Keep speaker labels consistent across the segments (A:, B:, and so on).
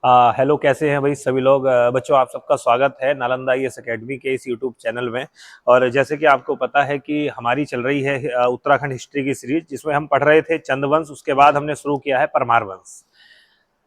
A: Hello, कैसे हैं भाई सभी लोग। बच्चों, आप सबका स्वागत है नालंदा आईएएस एकेडमी के इस यूट्यूब चैनल में। और जैसे कि आपको पता है कि हमारी चल रही है उत्तराखंड हिस्ट्री की सीरीज, जिसमें हम पढ़ रहे थे चंदवंश। उसके बाद हमने शुरू किया है परमार वंश।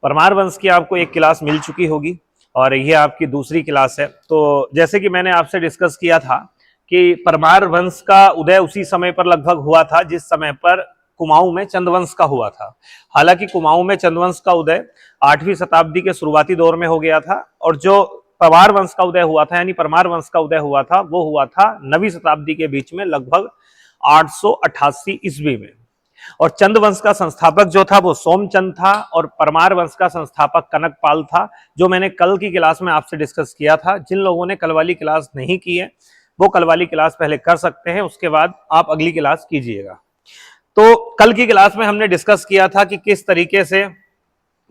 A: परमार वंश की आपको एक क्लास मिल चुकी होगी और ये आपकी दूसरी क्लास है। तो जैसे कि मैंने आपसे डिस्कस किया था कि परमार वंश का उदय उसी समय पर लगभग हुआ था जिस समय पर कुमाऊं में चंदवंश का हुआ था। हालांकि कुमाऊं में चंदवंश का उदय 8वीं शताब्दी के शुरुआती दौर में हो गया था, और जो परमार वंश का उदय हुआ था यानी परमार वंश का उदय हुआ था वो हुआ था 9वीं शताब्दी के बीच में, लगभग 888 ईस्वी में। और चंद वंश का संस्थापक जो था वो सोमचंद था, और परमार वंश का संस्थापक कनकपाल था, जो मैंने कल की क्लास में आपसे डिस्कस किया था। जिन लोगों ने कल वाली क्लास नहीं की है वो कल वाली क्लास पहले कर सकते हैं, उसके बाद आप अगली क्लास कीजिएगा। तो कल की क्लास में हमने डिस्कस किया था कि किस तरीके से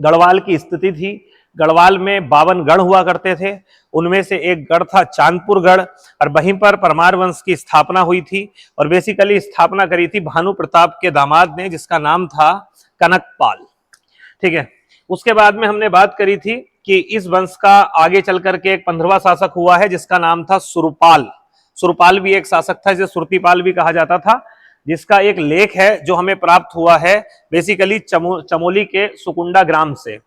A: गढ़वाल की स्थिति थी। गढ़वाल में 52 गढ़ हुआ करते थे, उनमें से एक गढ़ था चांदपुर गढ़, और वहीं पर परमार वंश की स्थापना हुई थी। और बेसिकली स्थापना करी थी भानु प्रताप के दामाद ने, जिसका नाम था कनकपाल। ठीक है। उसके बाद में हमने बात करी थी कि इस वंश का आगे चल करके एक 15वां शासक हुआ है जिसका नाम था सुरपाल। सुरपाल भी एक शासक था, जिसे सुरतीपाल भी कहा जाता था, जिसका एक लेख है जो हमें प्राप्त हुआ है बेसिकली चमोली के सुकुंडा ग्राम से।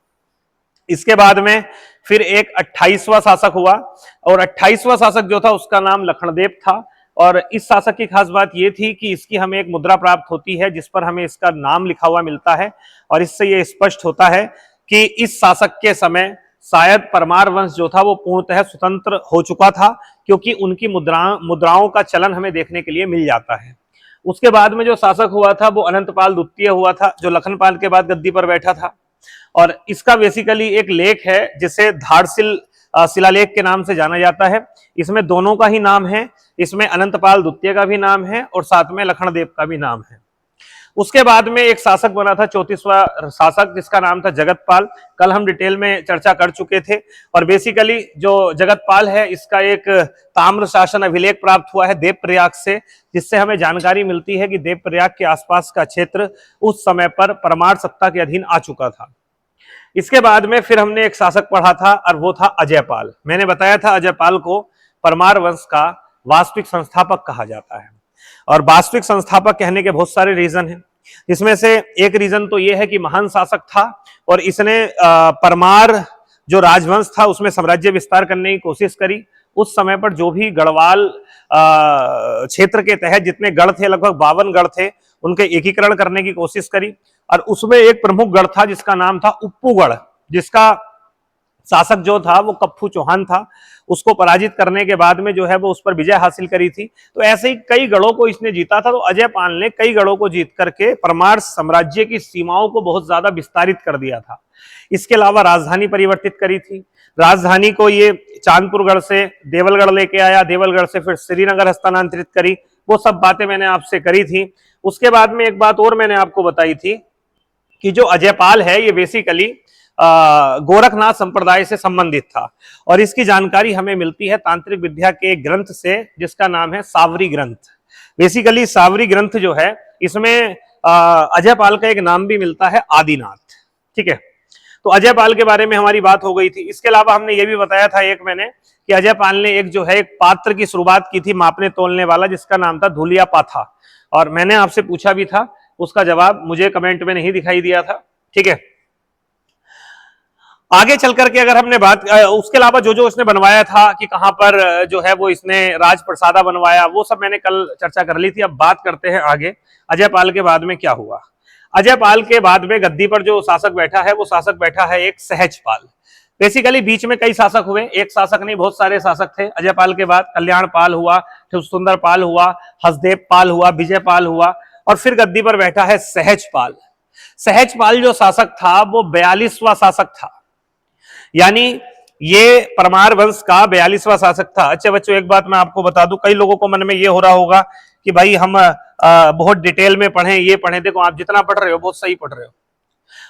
A: इसके बाद में फिर एक 28वां शासक हुआ, और 28वां शासक जो था उसका नाम लखनदेव था। और इस शासक की खास बात यह थी कि इसकी हमें एक मुद्रा प्राप्त होती है जिस पर हमें इसका नाम लिखा हुआ मिलता है, और इससे यह स्पष्ट होता है कि इस शासक के समय शायद परमार वंश जो था वो पूर्णतः स्वतंत्र हो चुका था, क्योंकि उनकी मुद्राओं का चलन हमें देखने के लिए मिल जाता है। उसके बाद में जो शासक हुआ था वो अनंतपाल द्वितीय हुआ था, जो लखनपाल के बाद गद्दी पर बैठा था। और इसका बेसिकली एक लेख है जिसे धारसिल शिलालेख के नाम से जाना जाता है। इसमें दोनों का ही नाम है, इसमें अनंतपाल द्वितीय का भी नाम है और साथ में लखनदेव का भी नाम है। उसके बाद में एक शासक बना था 34वां शासक, जिसका नाम था जगतपाल। कल हम डिटेल में चर्चा कर चुके थे। और बेसिकली जो जगतपाल है इसका एक ताम्र शासन अभिलेख प्राप्त हुआ है देवप्रयाग से, जिससे हमें जानकारी मिलती है कि देवप्रयाग के आसपास का क्षेत्र उस समय पर परमार सत्ता के अधीन आ चुका था। इसके बाद में फिर हमने एक शासक पढ़ा था और वो था अजयपाल। मैंने बताया था अजयपाल को परमार वंश का वास्तविक संस्थापक कहा जाता है। और वास्तविक संस्थापक कहने के बहुत सारे रीजन हैं। इसमें से एक रीजन तो यह है कि महान शासक था और इसने परमार जो राजवंश था उसमें साम्राज्य विस्तार करने की कोशिश करी। उस समय पर जो भी गढ़वाल क्षेत्र के तहत जितने गढ़ थे, लगभग 52 गढ़ थे, उनके एकीकरण करने की कोशिश करी। और उसमें एक प्रमुख गढ़ था जिसका नाम था उप्पूगढ़, जिसका शासक जो था वो कप्पू चौहान था। उसको पराजित करने के बाद में जो है वो उस पर विजय हासिल करी थी। तो ऐसे ही कई गढ़ों को इसने जीता था। तो अजयपाल ने कई गढ़ों को जीत करके परमार साम्राज्य की सीमाओं को बहुत ज्यादा विस्तारित कर दिया था। इसके अलावा राजधानी परिवर्तित करी थी। राजधानी को ये चांदपुरगढ़ से देवलगढ़ लेके आया, देवलगढ़ से फिर श्रीनगर हस्तांतरित करी। वो सब बातें मैंने आपसे करी थी। उसके बाद में एक बात और मैंने आपको बताई थी कि जो अजयपाल है ये बेसिकली गोरखनाथ संप्रदाय से संबंधित था। और इसकी जानकारी हमें मिलती है तांत्रिक विद्या के एक ग्रंथ से जिसका नाम है सावरी ग्रंथ। बेसिकली सावरी ग्रंथ जो है इसमें अजयपाल का एक नाम भी मिलता है आदिनाथ। ठीक है। तो अजयपाल के बारे में हमारी बात हो गई थी। इसके अलावा हमने ये भी बताया था एक मैंने कि अजयपाल ने एक जो है एक पात्र की शुरुआत की थी मापने तोलने वाला, जिसका नाम था धुलिया पाथा। और मैंने आपसे पूछा भी था, उसका जवाब मुझे कमेंट में नहीं दिखाई दिया था। ठीक है। आगे चल करके अगर हमने बात उसके अलावा जो जो इसने बनवाया था कि कहां पर जो है वो इसने राजप्रसादा बनवाया, वो सब मैंने कल चर्चा कर ली थी। अब बात करते हैं आगे अजयपाल के बाद में क्या हुआ। अजयपाल के बाद में गद्दी पर जो शासक बैठा है वो शासक बैठा है एक सहजपाल। बेसिकली बीच में कई शासक हुए, एक शासक नहीं बहुत सारे शासक थे। अजयपाल के बाद कल्याणपाल हुआ, फिर सुंदरपाल हुआ, हसदेव पाल हुआ, विजयपाल हुआ, और फिर गद्दी पर बैठा है सहजपाल। सहजपाल जो शासक था वो 42वां शासक था, यानी ये परमार वंश का 42वां शासक था। अच्छे बच्चों, एक बात मैं आपको बता दूं, कई लोगों को मन में ये हो रहा होगा कि भाई हम बहुत डिटेल में पढ़ें, ये पढ़ें। देखो, आप जितना पढ़ रहे हो बहुत सही पढ़ रहे हो।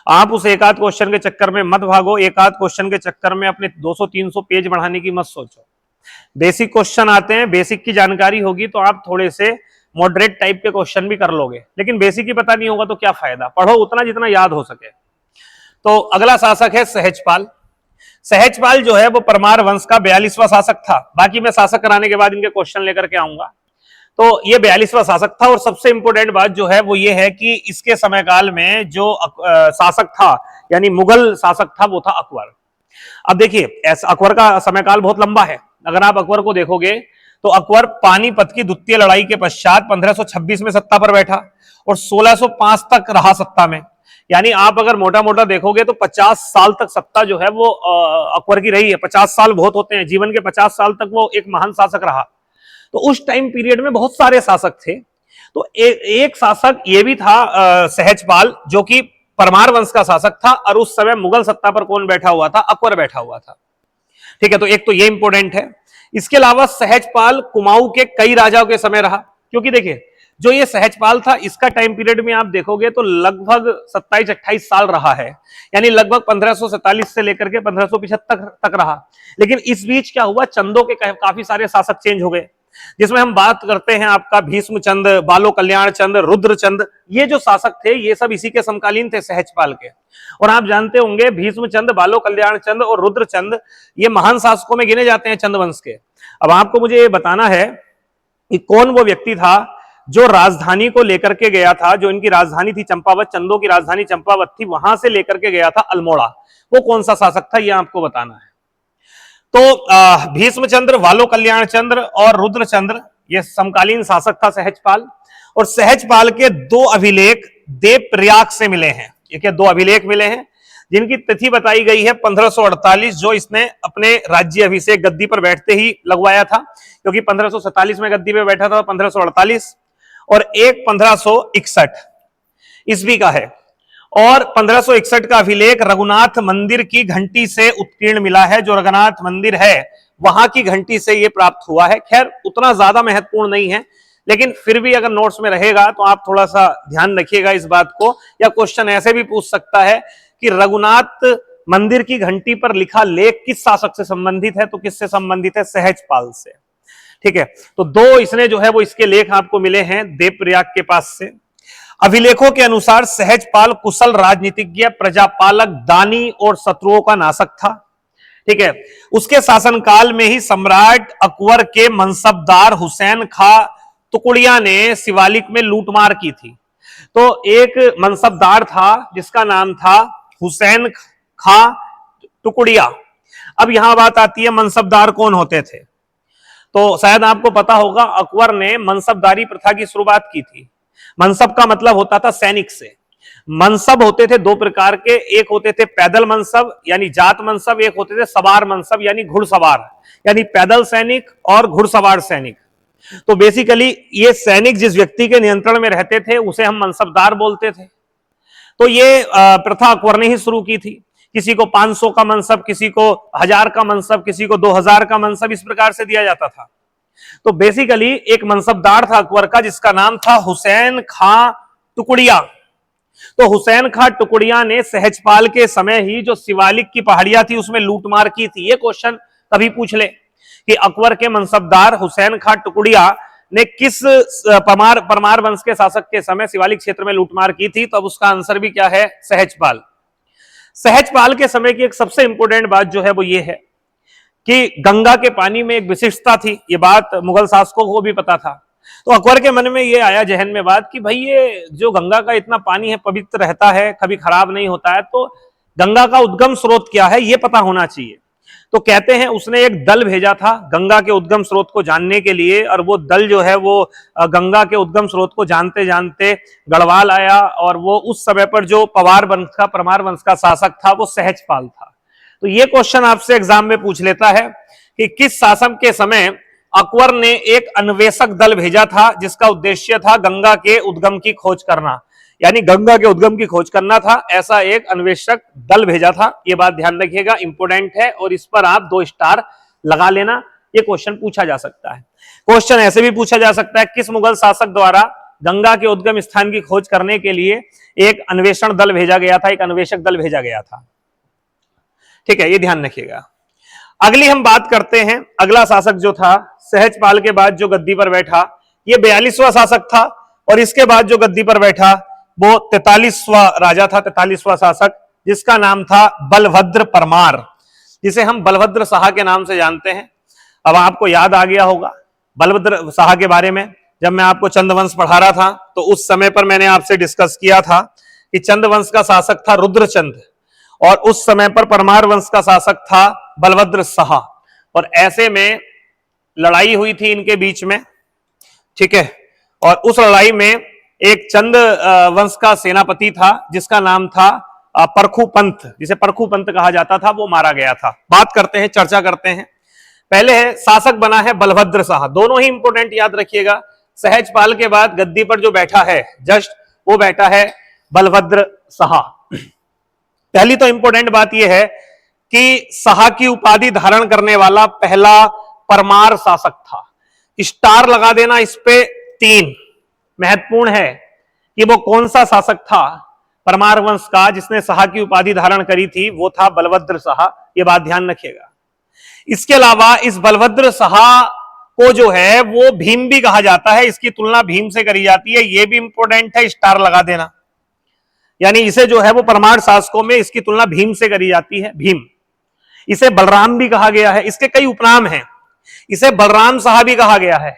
A: आप उस एक आध क्वेश्चन के चक्कर में मत भागो, एक आध क्वेश्चन के चक्कर में अपने 200-300 पेज बढ़ाने की मत सोचो। बेसिक क्वेश्चन आते हैं, बेसिक की जानकारी होगी तो आप थोड़े से मॉडरेट टाइप के क्वेश्चन भी कर लोगे, लेकिन बेसिक ही पता नहीं होगा तो क्या फायदा। पढ़ो उतना जितना याद हो सके। तो अगला शासक है सहजपाल। सहजपाल जो है वो परमार वंश का 42वां शासक था। बाकी मैं शासक कराने के बाद इनके क्वेश्चन लेकर के आऊंगा। तो ये 42वां शासक था। और सबसे इंपोर्टेंट बात जो है वो ये है कि इसके समय काल में जो शासक था यानी मुगल शासक था वो था अकबर। अब देखिए अकबर का समय काल बहुत लंबा है। अगर आप अकबर को देखोगे तो अकबर पानीपत की द्वितीय लड़ाई के पश्चात 1526 में सत्ता पर बैठा और 1605 तक रहा सत्ता में। यानी आप अगर मोटा मोटा देखोगे तो 50 साल तक सत्ता जो है वो अकबर की रही है। 50 साल बहुत होते हैं, जीवन के 50 साल तक वो एक महान शासक रहा। तो उस टाइम पीरियड में बहुत सारे शासक थे। तो एक शासक ये भी था सहजपाल, जो कि परमार वंश का शासक था। और उस समय मुगल सत्ता पर कौन बैठा हुआ था? अकबर बैठा हुआ था। ठीक है, तो एक तो ये इंपोर्टेंट है। इसके अलावा सहजपाल कुमाऊं के कई राजाओं के समय रहा। क्योंकि देखिए जो ये सहजपाल था इसका टाइम पीरियड में आप देखोगे तो लगभग 27-28 साल रहा है। यानी लगभग 1547 से लेकर के 1575 तक रहा। लेकिन इस बीच क्या हुआ, चंदों के काफी सारे शासक चेंज हो गए, जिसमें हम बात करते हैं आपका भीष्म चंद, बालो कल्याण चंद, रुद्र चंद। ये जो शासक थे ये सब इसी के समकालीन थे सहजपाल के। और आप जानते होंगे भीष्म चंद, बालो कल्याण चंद और रुद्र चंद ये महान शासकों में गिने जाते हैं चंद वंश के। अब आपको मुझे ये बताना है कि कौन वो व्यक्ति था जो राजधानी को लेकर के गया था, जो इनकी राजधानी थी चंपावत, चंदों की राजधानी चंपावत थी, वहां से लेकर के गया था अल्मोड़ा। वो कौन सा शासक था ये आपको बताना है। तो भीष्मचंद्र, वालो कल्याण चंद्र और रुद्रचंद्र ये समकालीन शासक था सहजपाल। और सहजपाल के दो अभिलेख देवप्रयाग से मिले हैं। ये क्या दो अभिलेख मिले हैं जिनकी तिथि बताई गई है 1548, जो इसने अपने राज्य अभिषेक गद्दी पर बैठते ही लगवाया था। क्योंकि 1547 में गद्दी पे बैठा था, 1548 और एक 1561 ईस्वी का है। और 1561 का अभिलेख रघुनाथ मंदिर की घंटी से उत्कीर्ण मिला है। जो रघुनाथ मंदिर है वहां की घंटी से यह प्राप्त हुआ है। खैर उतना ज्यादा महत्वपूर्ण नहीं है, लेकिन फिर भी अगर नोट्स में रहेगा तो आप थोड़ा सा ध्यान रखिएगा इस बात को। या क्वेश्चन ऐसे भी पूछ सकता है कि रघुनाथ मंदिर की घंटी पर लिखा लेख किस शासक से संबंधित है? तो किससे संबंधित है? सहजपाल से। ठीक है, तो दो इसने जो है वो इसके लेख आपको मिले हैं देवप्रयाग के पास से। अभिलेखों के अनुसार सहजपाल कुशल राजनीतिज्ञ, प्रजापालक, दानी और शत्रुओं का नाशक था। ठीक है, उसके शासनकाल में ही सम्राट अकबर के मनसबदार हुसैन खां टुकड़िया ने शिवालिक में लूटमार की थी। तो एक मनसबदार था जिसका नाम था हुसैन खां टुकड़िया। अब यहां बात आती है मनसबदार कौन होते थे? तो शायद आपको पता होगा अकबर ने मनसबदारी प्रथा की शुरुआत की थी। मनसब का मतलब होता था सैनिक से। मनसब होते थे दो प्रकार के, एक होते थे पैदल मनसब यानी जात मनसब, एक होते थे सवार मनसब यानी घुड़सवार, यानी पैदल सैनिक और घुड़सवार सैनिक। तो बेसिकली ये सैनिक जिस व्यक्ति के नियंत्रण में रहते थे उसे हम मनसबदार बोलते थे। तो ये प्रथा अकबर ने ही शुरू की थी। किसी को 500 का मनसब, किसी को 1000 का मनसब, किसी को 2000 का मनसब, इस प्रकार से दिया जाता था। तो बेसिकली एक मनसबदार था अकबर का जिसका नाम था हुसैन खां टुकड़िया। तो हुसैन खां टुकड़िया ने सहजपाल के समय ही जो शिवालिक की पहाड़ियां थी उसमें लूटमार की थी। ये क्वेश्चन कभी पूछ ले कि अकबर के मनसबदार हुसैन खां टुकड़िया ने किस परमार वंश के शासक के समय शिवालिक क्षेत्र में लूटमार की थी, तो अब उसका आंसर भी क्या है? सहजपाल। सहजपाल के समय की एक सबसे इंपोर्टेंट बात जो है वो ये है कि गंगा के पानी में एक विशिष्टता थी। ये बात मुगल शासकों को भी पता था। तो अकबर के मन में ये आया जहन में बात कि भाई ये जो गंगा का इतना पानी है पवित्र रहता है, कभी खराब नहीं होता है, तो गंगा का उद्गम स्रोत क्या है ये पता होना चाहिए। तो कहते हैं उसने एक दल भेजा था गंगा के उद्गम स्रोत को जानने के लिए। और वो दल जो है वो गंगा के उद्गम स्रोत को जानते जानते गढ़वाल आया। और वो उस समय पर जो परमार वंश का शासक था वो सहजपाल था। तो ये क्वेश्चन आपसे एग्जाम में पूछ लेता है कि किस शासक के समय अकबर ने एक अन्वेषक दल भेजा था जिसका उद्देश्य था गंगा के उद्गम की खोज करना, यानी गंगा के उद्गम की खोज करना था। ऐसा एक अन्वेषक दल भेजा था। ये बात ध्यान रखिएगा, इंपोर्टेंट है और इस पर आप 2 स्टार लगा लेना। ये क्वेश्चन पूछा जा सकता है। क्वेश्चन ऐसे भी पूछा जा सकता है किस मुगल शासक द्वारा गंगा के उद्गम स्थान की खोज करने के लिए एक अन्वेषण दल भेजा गया था, एक अन्वेषक दल भेजा गया था। ठीक है, ये ध्यान रखिएगा। अगली हम बात करते हैं, अगला शासक जो था सहजपाल के बाद जो गद्दी पर बैठा, ये 42वां शासक था। और इसके बाद जो गद्दी पर बैठा वो 43वां राजा था, 43वां शासक, जिसका नाम था बलभद्र परमार। जिसे हम बलभद्र शाह के नाम से जानते हैं। अब आपको याद आ गया होगा बलभद्र शाह के बारे में, जब मैं आपको चंदवंश पढ़ा रहा था तो उस समय पर मैंने आपसे डिस्कस किया था कि चंदवंश का शासक था रुद्रचंद और उस समय पर परमार वंश का शासक था बलभद्र शाह, और ऐसे में लड़ाई हुई थी इनके बीच में, ठीक है। और उस लड़ाई में एक चंद वंश का सेनापति था जिसका नाम था परखु पंथ, जिसे परखु पंथ कहा जाता था, वो मारा गया था। बात करते हैं, चर्चा करते हैं। पहले है शासक बना है बलभद्र शाह, दोनों ही इंपोर्टेंट याद रखिएगा। सहजपाल के बाद गद्दी पर जो बैठा है जस्ट, वो बैठा है बलभद्र शाह। पहली तो इंपोर्टेंट बात यह है कि शाह की उपाधि धारण करने वाला पहला परमार शासक था। स्टार लगा देना इस पे 3, महत्वपूर्ण है कि वो कौन सा शासक था परमार वंश का जिसने शाह की उपाधि धारण करी थी, वो था बलभद्र शाह। ये बात ध्यान रखिएगा। इसके अलावा इस बलभद्र शाह को जो है वो भीम भी कहा जाता है, इसकी तुलना भीम से करी जाती है, ये भी इंपॉर्टेंट है, स्टार लगा देना। यानी इसे जो है वो परमार शासकों में इसकी तुलना भीम से करी जाती है, भीम। इसे बलराम भी कहा गया है, इसके कई उपनाम हैं। इसे बलराम शाह भी कहा गया है,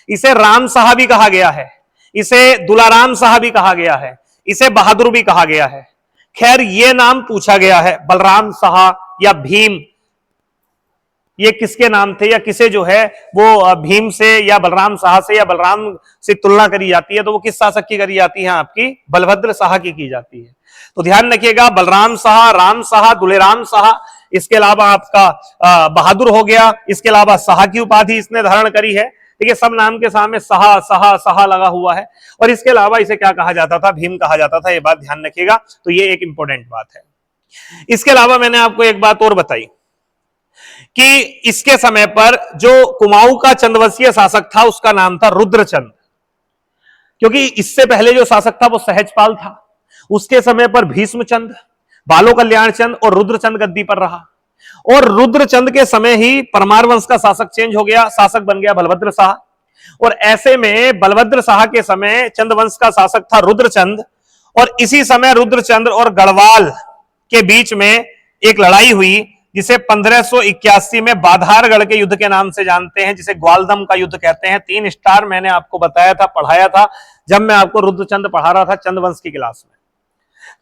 A: इसे राम शाह भी कहा गया है, इसे दुलाराम शाह भी कहा गया है, इसे बहादुर भी कहा गया है। खैर ये नाम पूछा गया है, बलराम शाह या भीम, ये किसके नाम थे या किसे जो है वो भीम से या बलराम शाह से या बलराम से तुलना करी जाती है, तो वो किस शासक की करी जाती है? आपकी बलभद्र शाह की जाती है। तो ध्यान रखिएगा, बलराम शाह, राम शाह, दुलेराम शाह, इसके अलावा आपका बहादुर हो गया, इसके अलावा शाह की उपाधि इसने धारण करी है। ठीक है, सब नाम के सामने शाह शाह शाह लगा हुआ है। और इसके अलावा इसे क्या कहा जाता था? भीम कहा जाता था। ये बात ध्यान रखिएगा, तो ये एक इंपॉर्टेंट बात है। इसके अलावा मैंने आपको एक बात और बताई कि इसके समय पर जो कुमाऊं का चंदवंशीय शासक था उसका नाम था रुद्रचंद, क्योंकि इससे पहले जो शासक था वो सहजपाल था। उसके समय पर भीष्मचंद, बालो कल्याण चंद और रुद्रचंद गद्दी पर रहा, और रुद्रचंद के समय ही परमार वंश का शासक चेंज हो गया, शासक बन गया बलभद्र शाह। और ऐसे में बलभद्र शाह के समय चंदवंश का शासक था रुद्रचंद, और इसी समय रुद्रचंद और गढ़वाल के बीच में एक लड़ाई हुई जिसे 1581 में बाधारगढ़ के युद्ध के नाम से जानते हैं, जिसे ग्वालदम का युद्ध कहते हैं। 3 स्टार मैंने आपको बताया था, पढ़ाया था जब मैं आपको रुद्रचंद पढ़ा रहा था चंदवंश की क्लास में।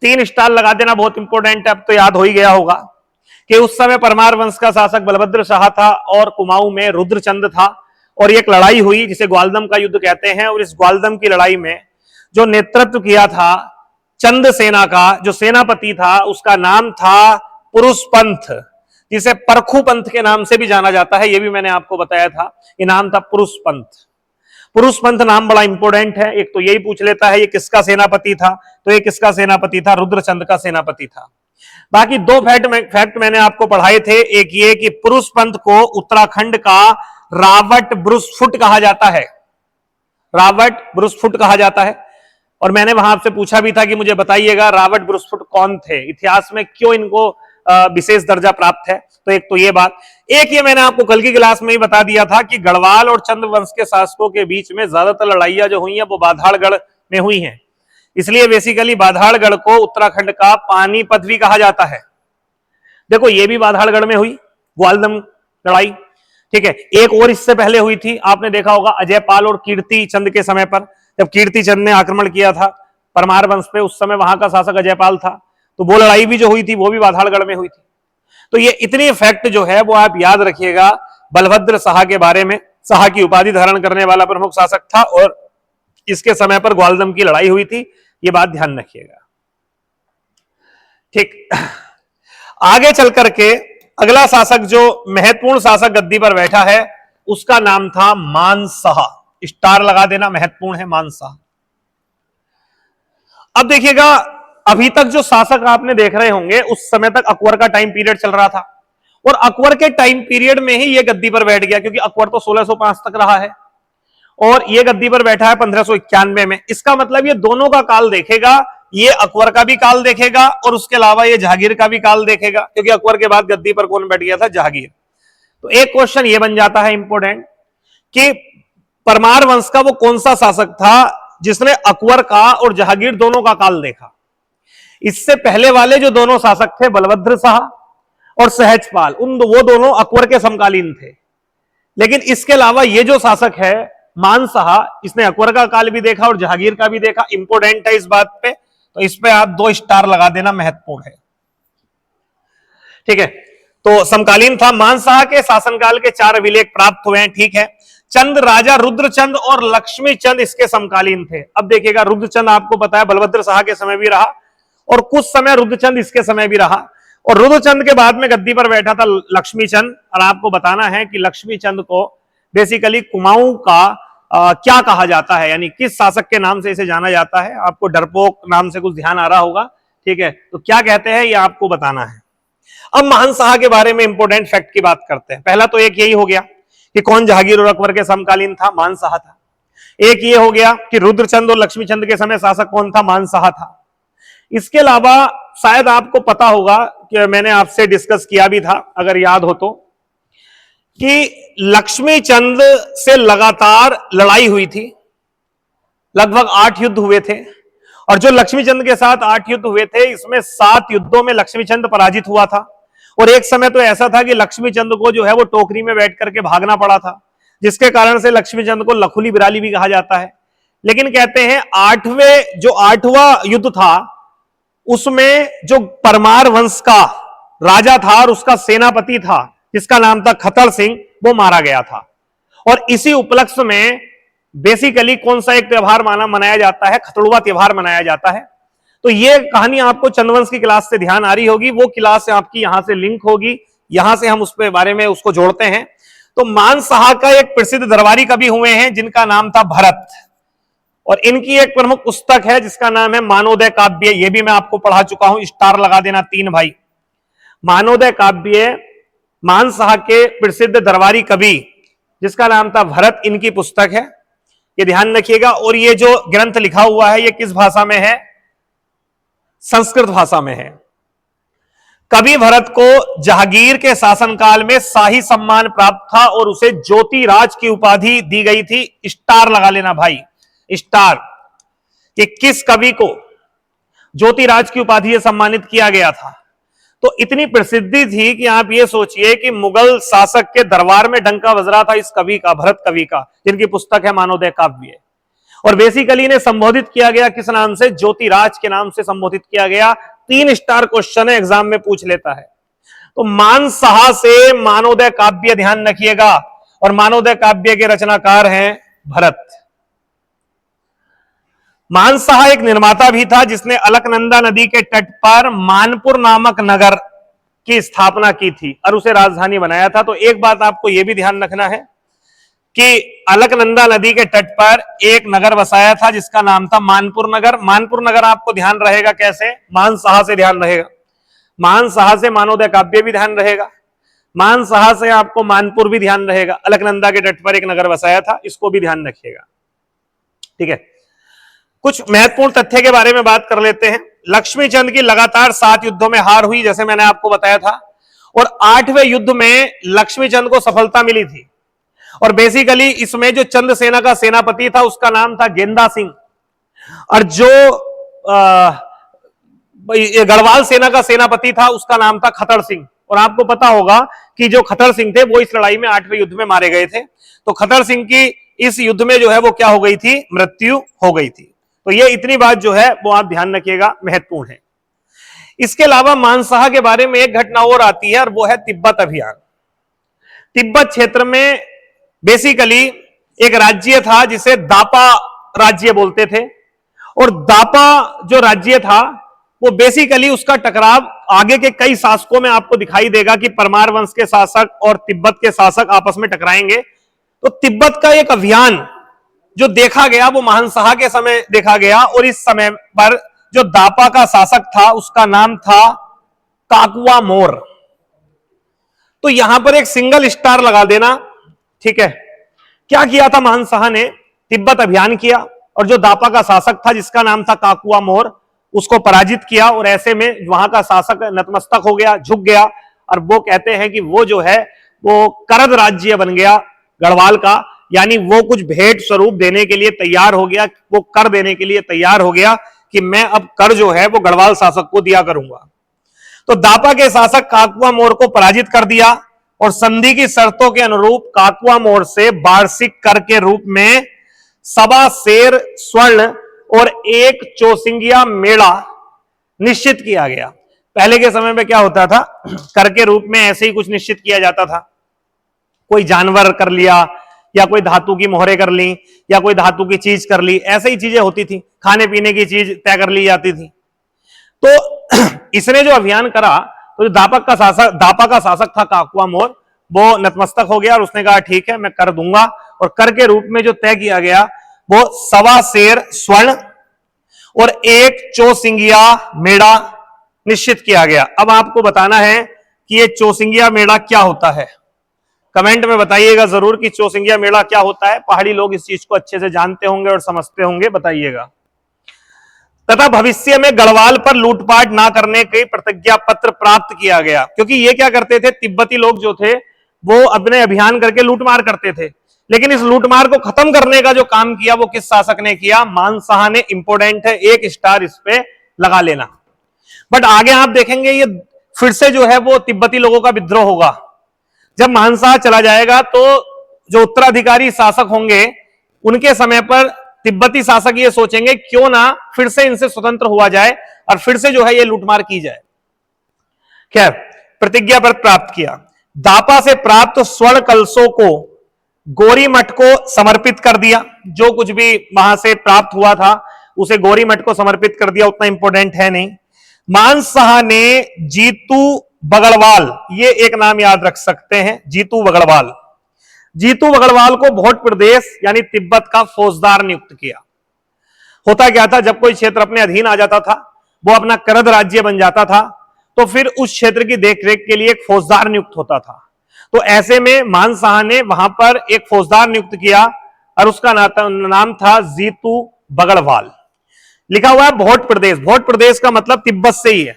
A: 3 स्टार लगा देना बहुत इंपॉर्टेंट है। अब तो याद हो ही गया होगा कि उस समय परमार वंश का शासक बलभद्र शाह था और कुमाऊं में रुद्रचंद था, और एक लड़ाई हुई जिसे ग्वालदम का युद्ध कहते हैं। और इस ग्वालदम की लड़ाई में जो नेतृत्व किया था चंद सेना का, जो सेनापति था उसका नाम था पुरुष पंथ, जिसे परखु पंथ के नाम से भी जाना जाता है। यह भी मैंने आपको बताया था, ये नाम था पुरुष पंथ। पुरुष पंथ नाम बड़ा इंपॉर्टेंट है। एक तो यही पूछ लेता है ये किसका सेनापति था, तो ये किसका सेनापति था? रुद्रचंद का सेनापति था। बाकी 2 फैक्ट मैंने आपको पढ़ाए थे। एक ये कि पुरुष पंथ को उत्तराखंड का रावट ब्रुसफुट कहा जाता है, रावट ब्रुसफुट कहा जाता है। और मैंने वहां आपसे पूछा भी था कि मुझे बताइएगा रावट ब्रुसफुट कौन थे, इतिहास में क्यों इनको विशेष दर्जा प्राप्त है। तो एक तो ये बात, एक ये मैंने आपको कल की क्लास में ही बता दिया था कि गढ़वाल और चंद वंश के शासकों के बीच में ज्यादातर लड़ाइयां जो हुई हैं वो बाधाड़गढ़ में हुई हैं, इसलिए बेसिकली बाधाड़गढ़ को उत्तराखंड का पानीपत भी कहा जाता है। देखो ये भी बाधाड़गढ़ में हुई ग्वालदम लड़ाई, ठीक है। एक और इससे पहले हुई थी, आपने देखा होगा अजयपाल और कीर्ति चंद के समय पर, जब कीर्ति चंद ने आक्रमण किया था परमार वंश पे, उस समय वहां का शासक अजयपाल था, तो वो लड़ाई भी जो हुई थी वो भी बाधाड़गढ़ में हुई थी। तो ये इतनी फैक्ट जो है वो आप याद रखिएगा बलभद्र शाह के बारे में। शाह की उपाधि धारण करने वाला प्रमुख शासक था और इसके समय पर ग्वालदम की लड़ाई हुई थी, ये बात ध्यान रखिएगा, ठीक। आगे चल करके अगला शासक जो महत्वपूर्ण शासक गद्दी पर बैठा है उसका नाम था मानशाह। स्टार लगा देना, महत्वपूर्ण है मानशाह। अब देखिएगा, अभी तक जो शासक आपने देख रहे होंगे उस समय तक अकबर का टाइम पीरियड चल रहा था, और अकबर के टाइम पीरियड में ही यह गद्दी पर बैठ गया, क्योंकि अकबर तो 1605 तक रहा है और यह गद्दी पर बैठा है 1591 में। इसका मतलब ये दोनों का काल देखेगा, ये अकबर का भी काल देखेगा और उसके अलावा ये जहांगीर का भी काल देखेगा, क्योंकि अकबर के बाद गद्दी पर कौन बैठ गया था? जहांगीर। तो एक क्वेश्चन ये बन जाता है इंपॉर्टेंट कि परमार वंश का वो कौन सा शासक था जिसने अकबर का और जहांगीर दोनों का काल देखा? इससे पहले वाले जो दोनों शासक थे बलभद्र शाह और सहजपाल, वो दोनों अकबर के समकालीन थे। लेकिन इसके अलावा ये जो शासक है मानशाह, इसने अकबर का काल भी देखा और जहांगीर का भी देखा। इंपोर्टेंट है इस बात पे, तो इस पे आप 2 स्टार लगा देना, महत्वपूर्ण है। ठीक है, तो समकालीन था। मानशाह के शासनकाल के 4 अभिलेख प्राप्त हुए हैं। ठीक है, चंद राजा रुद्रचंद और लक्ष्मी चंद इसके समकालीन थे। अब देखिएगा, रुद्रचंद आपको पता है बलभद्र शाह के समय भी रहा और कुछ समय रुद्रचंद इसके समय भी रहा, और रुद्रचंद के बाद में गद्दी पर बैठा था लक्ष्मी चंद। और आपको बताना है कि लक्ष्मी चंद को बेसिकली कुमाऊं का क्या कहा जाता है, यानी किस शासक के नाम से इसे जाना जाता है। आपको डरपोक नाम से कुछ ध्यान आ रहा होगा। ठीक है, तो क्या कहते हैं ये आपको बताना है। अब मानशाह के बारे में इंपोर्टेंट फैक्ट की बात करते हैं। पहला तो एक यही हो गया कि कौन जहांगीर और अकबर के समकालीन था, मानशाह था। एक ये हो गया कि रुद्रचंद और लक्ष्मीचंद के समय शासक कौन था, मानशाह था। इसके अलावा शायद आपको पता होगा कि मैंने आपसे डिस्कस किया भी था, अगर याद हो तो, कि लक्ष्मीचंद से लगातार लड़ाई हुई थी। लगभग 8 युद्ध हुए थे, और जो लक्ष्मीचंद के साथ 8 युद्ध हुए थे, इसमें 7 युद्धों में लक्ष्मीचंद पराजित हुआ था। और एक समय तो ऐसा था कि लक्ष्मीचंद को जो है वो टोकरी में बैठ करके भागना पड़ा था, जिसके कारण से लक्ष्मीचंद को लखुली बिराली भी कहा जाता है। लेकिन कहते हैं 8वां युद्ध था, उसमें जो परमार वंश का राजा था और उसका सेनापति था जिसका नाम था खतर सिंह, वो मारा गया था। और इसी उपलक्ष्य में बेसिकली कौन सा एक त्योहार मनाया जाता है, खतड़ुआ त्योहार मनाया जाता है। तो ये कहानी आपको चंद्रवंश की क्लास से ध्यान आ रही होगी, वो क्लास से आपकी यहां से लिंक होगी, यहां से हम उसके बारे में उसको जोड़ते हैं। तो मानशाह का एक प्रसिद्ध दरबारी कवि हुए हैं जिनका नाम था भरत, और इनकी एक प्रमुख पुस्तक है जिसका नाम है मानोदय काव्य। ये भी मैं आपको पढ़ा चुका हूं, स्टार लगा देना 3 भाई। मानोदय काव्य मानशाह के प्रसिद्ध दरबारी कवि जिसका नाम था भरत, इनकी पुस्तक है, ये ध्यान रखिएगा। और ये जो ग्रंथ लिखा हुआ है ये किस भाषा में है, संस्कृत भाषा में है। कवि भरत को जहांगीर के शासनकाल में शाही सम्मान प्राप्त था और उसे ज्योतिराज की उपाधि दी गई थी। स्टार लगा लेना भाई, स्टार, कि किस कवि को ज्योतिराज की उपाधि से सम्मानित किया गया था। तो इतनी प्रसिद्धि थी कि आप ये सोचिए कि मुगल शासक के दरबार में डंका बज रहा था इस कवि का, भरत कवि का, जिनकी पुस्तक है मानोदय काव्य। और बेसिकली इन्हें संबोधित किया गया किस नाम से, ज्योतिराज के नाम से संबोधित किया गया। 3 स्टार क्वेश्चन है, एग्जाम में पूछ लेता है। तो मानशाह से मानोदय काव्य ध्यान रखिएगा, और मानोदय काव्य के रचनाकार हैं भरत। मानशाह एक निर्माता भी था जिसने अलकनंदा नदी के तट पर मानपुर नामक नगर की स्थापना की थी और उसे राजधानी बनाया था। तो एक बात आपको यह भी ध्यान रखना है कि अलकनंदा नदी के तट पर एक नगर बसाया था जिसका नाम था मानपुर नगर। मानपुर नगर आपको ध्यान रहेगा कैसे, मानशाह से ध्यान रहेगा, मानशाह से मानोदय काव्य भी ध्यान रहेगा, मानशाह से आपको मानपुर भी ध्यान रहेगा। अलकनंदा के तट पर एक नगर बसाया था, इसको भी ध्यान रखिएगा। ठीक है, कुछ महत्वपूर्ण तथ्य के बारे में बात कर लेते हैं। लक्ष्मीचंद की लगातार 7 युद्धों में हार हुई, जैसे मैंने आपको बताया था, और 8वें युद्ध में लक्ष्मीचंद को सफलता मिली थी। और बेसिकली इसमें जो चंद सेना का सेनापति था उसका नाम था गेंदा सिंह, और जो गढ़वाल सेना का सेनापति था उसका नाम था खतर सिंह। और आपको पता होगा कि जो खतर सिंह थे वो इस लड़ाई में 8वें युद्ध में मारे गए थे। तो खतर सिंह की इस युद्ध में जो है वो क्या हो गई थी, मृत्यु हो गई थी। तो ये इतनी बात जो है वो आप ध्यान रखिएगा, महत्वपूर्ण है। इसके अलावा मानशाह के बारे में एक घटना और आती है और वो है तिब्बत अभियान। तिब्बत क्षेत्र में बेसिकली एक राज्य था जिसे दापा राज्य बोलते थे, और दापा जो राज्य था वो बेसिकली उसका टकराव आगे के कई शासकों में आपको दिखाई देगा कि परमार वंश के शासक और तिब्बत के शासक आपस में टकराएंगे। तो तिब्बत का एक अभियान जो देखा गया वो मानशाह के समय देखा गया, और इस समय पर जो दापा का शासक था उसका नाम था काकुआ मोर। तो यहां पर एक सिंगल स्टार लगा देना। ठीक है, क्या किया था मानशाह ने, तिब्बत अभियान किया और जो दापा का शासक था जिसका नाम था काकुआ मोर उसको पराजित किया, और ऐसे में वहां का शासक नतमस्तक हो गया, झुक गया, और वो कहते हैं कि वो जो है वो करद राज्य बन गया गढ़वाल का, यानी वो कुछ भेंट स्वरूप देने के लिए तैयार हो गया, वो कर देने के लिए तैयार हो गया कि मैं अब कर जो है वो गढ़वाल शासक को दिया करूंगा। तो दापा के शासक काकुआ मोर को पराजित कर दिया और संधि की शर्तों के अनुरूप काकुआ मोर से वार्षिक कर के रूप में सवा सेर स्वर्ण और एक चौसिंगिया मेड़ा निश्चित किया गया। पहले के समय में क्या होता था, कर के रूप में ऐसे ही कुछ निश्चित किया जाता था, कोई जानवर कर लिया या कोई धातु की मोहरे कर ली या कोई धातु की चीज कर ली, ऐसे ही चीजें होती थी, खाने पीने की चीज तय कर ली जाती थी। तो इसने जो अभियान करा, तो जो दापा का शासक था काकुआ मोर, वो नतमस्तक हो गया और उसने कहा ठीक है मैं कर दूंगा, और कर के रूप में जो तय किया गया वो सवा सेर स्वर्ण और एक चौसिंगिया मेड़ा निश्चित किया गया। अब आपको बताना है कि ये चौसिंगिया मेड़ा क्या होता है, कमेंट में बताइएगा जरूर कि चौसिंगिया मेड़ा क्या होता है। पहाड़ी लोग इस चीज को अच्छे से जानते होंगे और समझते होंगे, बताइएगा। तथा भविष्य में गढ़वाल पर लूटपाट ना करने के प्रतिज्ञा पत्र प्राप्त किया गया, क्योंकि ये क्या करते थे, तिब्बती लोग जो थे वो अपने अभियान करके लूटमार करते थे, लेकिन इस लूटमार को खत्म करने का जो काम किया वो किस शासक ने किया, मानसाहा ने। इंपोर्टेंट है, एक स्टार इस पे लगा लेना। बट आगे आप देखेंगे ये फिर से जो है वो तिब्बती लोगों का विद्रोह होगा। जब मानसाहा चला जाएगा तो जो उत्तराधिकारी शासक होंगे उनके समय पर तिब्बती शासक ये सोचेंगे क्यों ना फिर से इनसे स्वतंत्र हुआ जाए और फिर से जो है ये लूटमार की जाए। खैर, प्रतिज्ञा पत्र प्राप्त किया। दापा से प्राप्त स्वर्ण कलशों को गोरी मठ को समर्पित कर दिया। जो कुछ भी वहां से प्राप्त हुआ था उसे गोरी मठ को समर्पित कर दिया, उतना इंपॉर्टेंट है नहीं। मानसाहा ने जीतू बगड़वाल, ये एक नाम याद रख सकते हैं, जीतू बगड़वाल। जीतू बगड़वाल को भोट प्रदेश यानी तिब्बत का फौजदार नियुक्त किया। होता क्या था, जब कोई क्षेत्र अपने अधीन आ जाता था, वो अपना करद राज्य बन जाता था, तो फिर उस क्षेत्र की देखरेख के लिए एक फौजदार नियुक्त होता था। तो ऐसे में मानसाहा ने वहां पर एक फौजदार नियुक्त किया और उसका नाम था जीतू बगड़वाल। लिखा हुआ है भोट प्रदेश, भोट प्रदेश का मतलब तिब्बत से ही है।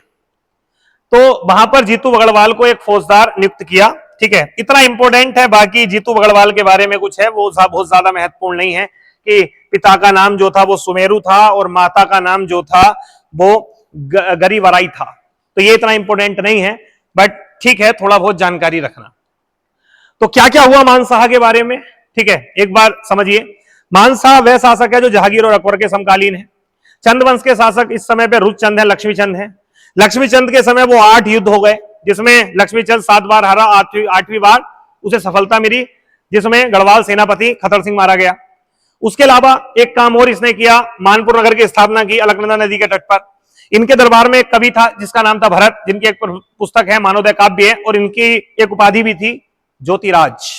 A: तो वहां पर जीतू बगड़वाल को एक फौजदार नियुक्त किया। ठीक है, इतना इंपॉर्टेंट है। बाकी जीतू बगड़वाल के बारे में कुछ है वो बहुत ज्यादा महत्वपूर्ण नहीं है कि पिता का नाम जो था वो सुमेरु था और माता का नाम जो था वो गरीवराई था, तो ये इतना इंपॉर्टेंट नहीं है, बट ठीक है थोड़ा बहुत जानकारी रखना। तो क्या क्या हुआ मानसाहा के बारे में, ठीक है, एक बार समझिए। मानसाहा वह शासक है जो जहांगीर और अकबर के समकालीन है। चंद वंश के शासक इस समय पे रुचचंद है, लक्ष्मीचंद है। लक्ष्मीचंद के समय वो 8 युद्ध हो गए, जिसमें लक्ष्मीचंद 7 बार हारा, 8वीं बार उसे सफलता मिली, जिसमें गढ़वाल सेनापति खतर सिंह मारा गया। उसके अलावा एक काम और इसने किया, मानपुर नगर की स्थापना की अलकनंदा नदी के तट पर। इनके दरबार में एक कवि था जिसका नाम था भरत, जिनकी एक पुस्तक है मानवोदय काव्य है, और इनकी एक उपाधि भी थी ज्योतिराज।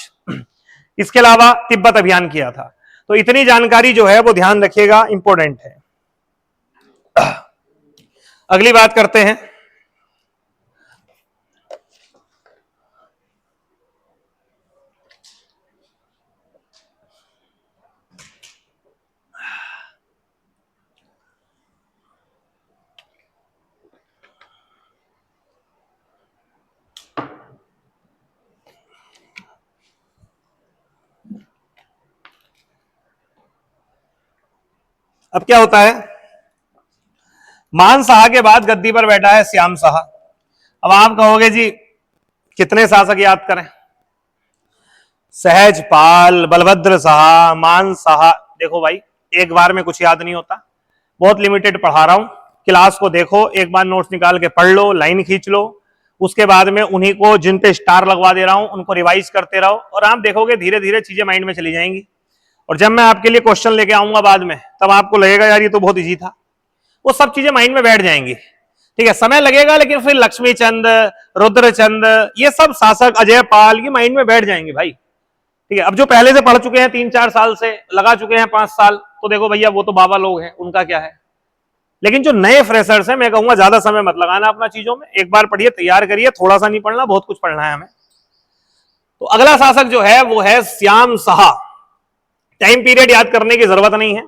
A: इसके अलावा तिब्बत अभियान किया था। तो इतनी जानकारी जो है वो ध्यान रखिएगा, इंपॉर्टेंट है। अगली बात करते हैं। अब क्या होता है, मानसाहा के बाद गद्दी पर बैठा है श्याम शाह। अब आप कहोगे जी कितने शासक याद करें, सहजपाल, बलभद्र शाह, मानसाहा। देखो भाई एक बार में कुछ याद नहीं होता, बहुत लिमिटेड पढ़ा रहा हूं, क्लास को देखो, एक बार नोट्स निकाल के पढ़ लो, लाइन खींच लो, उसके बाद में उन्हीं को जिन पे स्टार लगवा दे रहा हूं उनको रिवाइज करते रहो, और आप देखोगे धीरे धीरे चीजें माइंड में चली जाएंगी। और जब मैं आपके लिए क्वेश्चन लेके आऊंगा बाद में, तब आपको लगेगा यार ये तो बहुत इजी था, वो सब चीजें माइंड में बैठ जाएंगी। ठीक है, समय लगेगा, लेकिन फिर लक्ष्मीचंद, रुद्रचंद, ये सब शासक, अजयपाल, ये माइंड में बैठ जाएंगे भाई। ठीक है, अब जो पहले से पढ़ चुके हैं 3-4 साल से, लगा चुके हैं 5 साल, तो देखो भैया वो तो बाबा लोग हैं, उनका क्या है। लेकिन जो नए फ्रेशर्स हैं, मैं कहूंगा ज्यादा समय मत लगाना अपना चीजों में, एक बार पढ़िए, तैयार करिए, थोड़ा सा नहीं पढ़ना, बहुत कुछ पढ़ना है हमें। तो अगला शासक जो है वो है श्याम शाह। टाइम पीरियड याद करने की जरूरत नहीं है।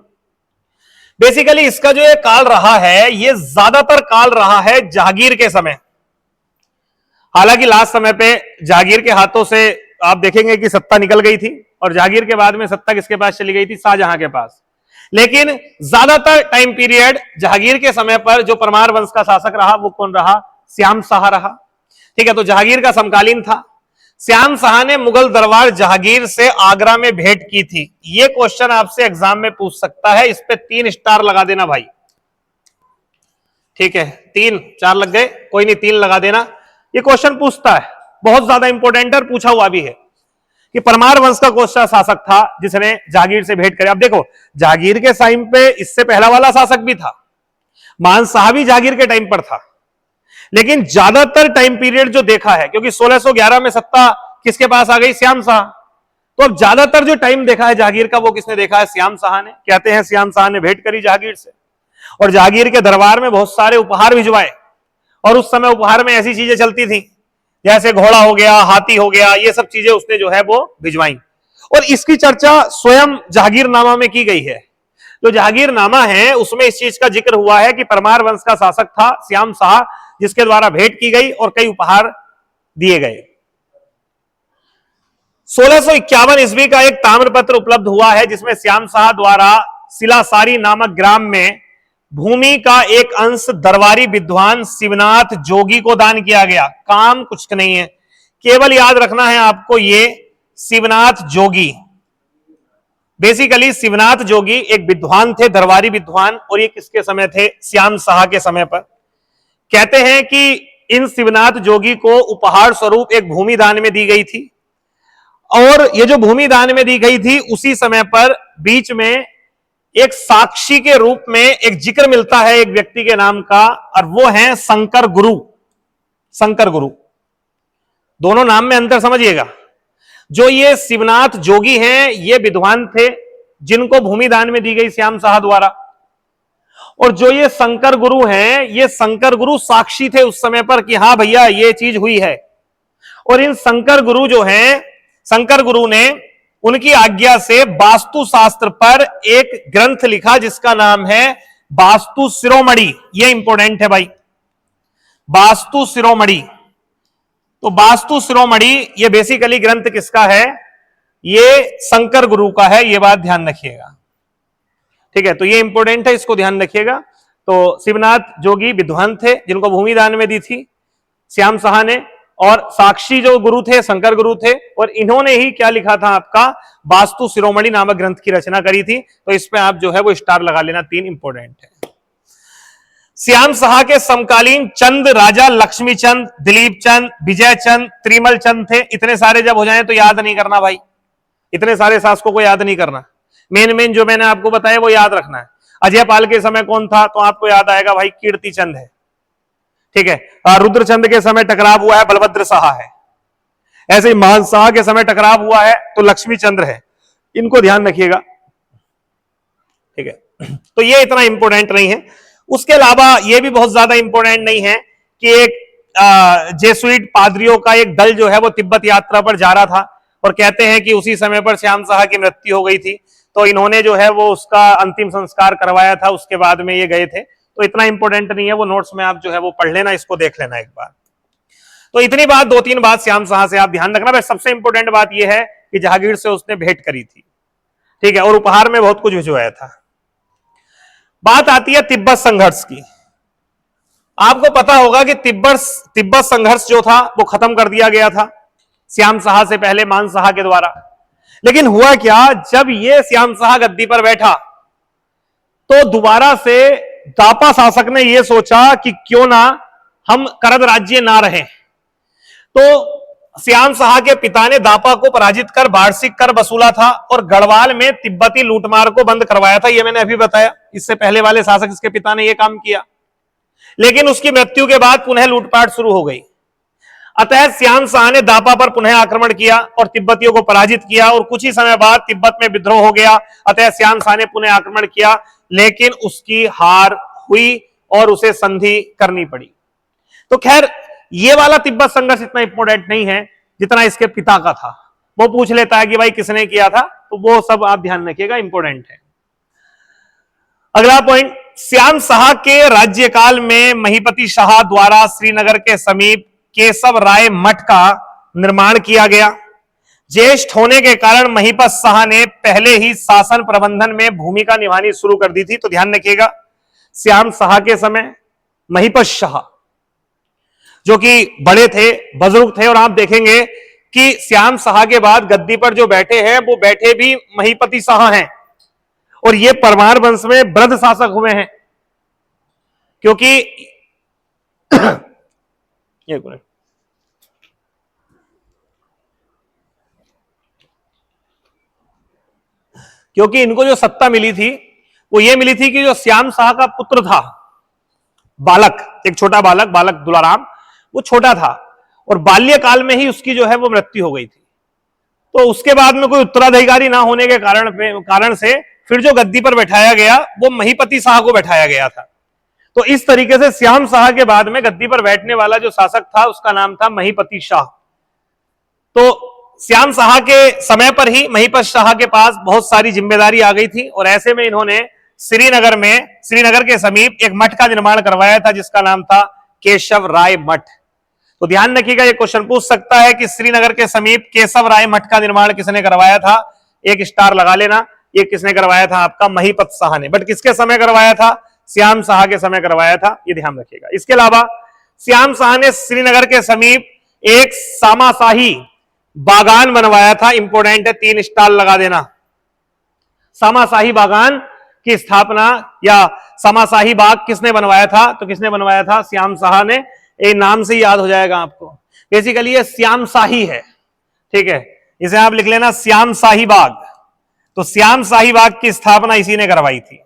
A: बेसिकली इसका जो ये काल रहा है, ये ज्यादातर काल रहा है जहांगीर के समय। हालांकि लास्ट समय पे जहांगीर के हाथों से आप देखेंगे कि सत्ता निकल गई थी, और जहांगीर के बाद में सत्ता किसके पास चली गई थी, शाहजहां के पास। लेकिन ज्यादातर टाइम पीरियड जहांगीर के समय पर जो परमार वंश का शासक रहा वो कौन रहा, श्याम शाह रहा। ठीक है, तो जहांगीर का समकालीन था। श्याम शाह ने मुगल दरबार जहांगीर से आगरा में भेंट की थी। यह क्वेश्चन आपसे एग्जाम में पूछ सकता है, इस पे 3 स्टार लगा देना भाई। ठीक है, 3 4 लग गए, कोई नहीं 3 लगा देना। ये क्वेश्चन पूछता है, बहुत ज्यादा इंपॉर्टेंट और पूछा हुआ भी है कि परमार वंश का कौन सा शासक था जिसने जहांगीर से भेंट करी। अब देखो, जहांगीर के टाइम पे इससे पहला वाला शासक भी था, मान शाह भी जहांगीर के टाइम पर था, लेकिन ज्यादातर टाइम पीरियड जो देखा है, क्योंकि 1611 में सत्ता किसके पास आ गई, श्याम शाह। तो अब ज्यादातर जो टाइम देखा है जहांगीर का, वो किसने देखा है, श्याम शाह ने। कहते हैं श्याम शाह ने भेंट करी जहांगीर से और जहांगीर के दरबार में बहुत सारे उपहार भिजवाए। और उस समय उपहार में ऐसी चीजें चलती थी जैसे घोड़ा हो गया, हाथी हो गया, ये सब चीजें उसने जो है वो भिजवाई। और इसकी चर्चा स्वयं जहांगीरनामा में की गई है। जो जहांगीरनामा है उसमें इस चीज का जिक्र हुआ है कि परमार वंश का शासक था श्याम शाह, जिसके द्वारा भेंट की गई और कई उपहार दिए गए। 1651 ईस्वी का एक ताम्रपत्र उपलब्ध हुआ है जिसमें श्याम शाह द्वारा सिलासारी नामक ग्राम में भूमि का एक अंश दरबारी विद्वान शिवनाथ जोगी को दान किया गया। काम कुछ नहीं है, केवल याद रखना है आपको, ये शिवनाथ जोगी, बेसिकली शिवनाथ जोगी एक विद्वान थे, दरबारी विद्वान, और ये किसके समय थे, श्याम शाह के समय पर। कहते हैं कि इन शिवनाथ जोगी को उपहार स्वरूप एक भूमि दान में दी गई थी। और ये जो भूमि दान में दी गई थी, उसी समय पर बीच में एक साक्षी के रूप में एक जिक्र मिलता है एक व्यक्ति के नाम का, और वो है शंकर गुरु। शंकर गुरु, दोनों नाम में अंतर समझिएगा। जो ये शिवनाथ जोगी हैं, ये विद्वान थे जिनको भूमि दान में दी गई श्याम शाह द्वारा। और जो ये शंकर गुरु हैं, ये शंकर गुरु साक्षी थे उस समय पर कि हां भैया ये चीज हुई है। और इन शंकर गुरु जो हैं, शंकर गुरु ने उनकी आज्ञा से वास्तु शास्त्र पर एक ग्रंथ लिखा जिसका नाम है वास्तु शिरोमणि। यह इंपॉर्टेंट है भाई, वास्तु शिरोमणि। तो वास्तु शिरोमणि ये बेसिकली ग्रंथ किसका है, ये शंकर गुरु का है, ये बात ध्यान रखिएगा। ठीक है, तो ये इंपॉर्टेंट है, इसको ध्यान रखिएगा। तो शिवनाथ जोगी विद्वान थे जिनको भूमि दान में दी थी श्याम शाह ने, और साक्षी जो गुरु थे शंकर गुरु थे, और इन्होंने ही क्या लिखा था, आपका वास्तु शिरोमणि नामक ग्रंथ की रचना करी थी। तो इस पे आप जो है वो स्टार लगा लेना, 3 इंपॉर्टेंट है। श्याम शाह के समकालीन चंद राजा लक्ष्मी चंद, दिलीप चंद, विजय चंद, त्रिमल चंद थे। इतने सारे जब हो जाएं तो याद नहीं करना भाई, इतने सारे शासकों को याद नहीं करना, मेन जो मैंने आपको बताया वो याद रखना है। अजय पाल के समय कौन था, तो आपको याद आएगा भाई कीर्ति चंद है। ठीक है, रुद्रचंद के समय टकराव हुआ है, बलभद्र शाह है। ऐसे ही मान शाह के समय टकराव हुआ है तो लक्ष्मी चंद्र है, इनको ध्यान रखिएगा। ठीक है, तो ये इतना इंपॉर्टेंट नहीं है। उसके अलावा ये भी बहुत ज्यादा इंपॉर्टेंट नहीं है कि एक जेसुइट पादरियों का एक दल जो है वो तिब्बत यात्रा पर जा रहा था, और कहते हैं कि उसी समय पर श्याम शाह की मृत्यु हो गई थी, तो इन्होंने जो है वो उसका अंतिम संस्कार करवाया था, उसके बाद में ये गए थे। तो इतना इंपॉर्टेंट नहीं है, वो नोट्स में आप जो है वो पढ़ लेना, इसको देख लेना एक बार। तो इतनी बात, 2-3 बात श्याम शाह से आप ध्यान रखना। बस सबसे इंपॉर्टेंट बात यह है कि जहांगीर से उसने भेंट करी थी। ठीक है, और उपहार में बहुत कुछ भिजवाया था। बात आती है तिब्बत संघर्ष की। आपको पता होगा कि तिब्बत संघर्ष जो था वो खत्म कर दिया गया था श्याम शाह से पहले मान शाह के द्वारा। लेकिन हुआ क्या, जब ये श्याम शाह गद्दी पर बैठा तो दोबारा से दापा शासक ने यह सोचा कि क्यों ना हम करद राज्य ना रहे। तो श्याम शाह के पिता ने दापा को पराजित कर वार्षिक कर वसूला था और गढ़वाल में तिब्बती लूटमार को बंद करवाया था। यह मैंने अभी बताया, इससे पहले वाले शासक इसके पिता ने यह काम किया। लेकिन उसकी मृत्यु के बाद पुनः लूटपाट शुरू हो गई। अतः श्याम शाह ने दापा पर पुनः आक्रमण किया और तिब्बतियों को पराजित किया, और कुछ ही समय बाद तिब्बत में विद्रोह हो गया। अतः श्याम शाह ने पुनः आक्रमण किया, लेकिन उसकी हार हुई और उसे संधि करनी पड़ी। तो खैर, ये वाला तिब्बत संघर्ष इतना इंपॉर्टेंट नहीं है जितना इसके पिता का था। वो पूछ लेता है कि भाई किसने किया था, तो वो सब आप ध्यान रखिएगा, इंपॉर्टेंट है। अगला पॉइंट, श्याम शाह के राज्यकाल में महिपति शाह द्वारा श्रीनगर के समीप केशव राय मठ का निर्माण किया गया। ज्येष्ठ होने के कारण महिपत शाह ने पहले ही शासन प्रबंधन में भूमिका निभानी शुरू कर दी थी। तो ध्यान रखिएगा, श्याम शाह के समय महिपत शाह, जो कि बड़े थे, बुजुर्ग थे। और आप देखेंगे कि श्याम शाह के बाद गद्दी पर जो बैठे हैं वो बैठे भी महीपति शाह हैं, और ये परमार वंश में वृद्ध शासक हुए हैं, क्योंकि एक मिनट, क्योंकि इनको जो सत्ता मिली थी वो ये मिली थी कि जो श्याम शाह का पुत्र था, बालक, एक छोटा बालक, बालक दुलाराम, वो छोटा था और बाल्यकाल में ही उसकी जो है वो मृत्यु हो गई थी। तो उसके बाद में कोई उत्तराधिकारी ना होने के कारण से फिर जो गद्दी पर बैठाया गया वो महीपति शाह को बैठाया गया था। तो इस तरीके से श्याम शाह के बाद में गद्दी पर बैठने वाला जो शासक था उसका नाम था महीपति शाह। तो श्याम शाह के समय पर ही महीपत शाह के पास बहुत सारी जिम्मेदारी आ गई थी, और ऐसे में इन्होंने श्रीनगर के समीप एक मठ का निर्माण करवाया था जिसका नाम था केशव राय मठ। तो ध्यान रखिएगा, ये क्वेश्चन पूछ सकता है कि श्रीनगर के समीप केशव राय मठ का निर्माण किसने करवाया था? एक स्टार लगा लेना। ये किसने करवाया था? आपका महीपत शाह ने। बट किसके समय करवाया था? श्याम शाह के समय करवाया था, ये ध्यान रखिएगा। इसके अलावा श्याम शाह ने श्रीनगर के समीप एक सामाशाही बागान बनवाया था। इंपोर्टेंट है, 3 स्टार लगा देना। सामाशाही बागान की स्थापना या सामाशाही बाग किसने बनवाया था? तो किसने बनवाया था? श्याम शाह ने। एक नाम से ही याद हो जाएगा आपको। बेसिकली ये श्याम शाही है, ठीक है, इसे आप लिख लेना श्याम शाही बाग। तो श्याम शाही बाग की स्थापना इसी ने करवाई थी।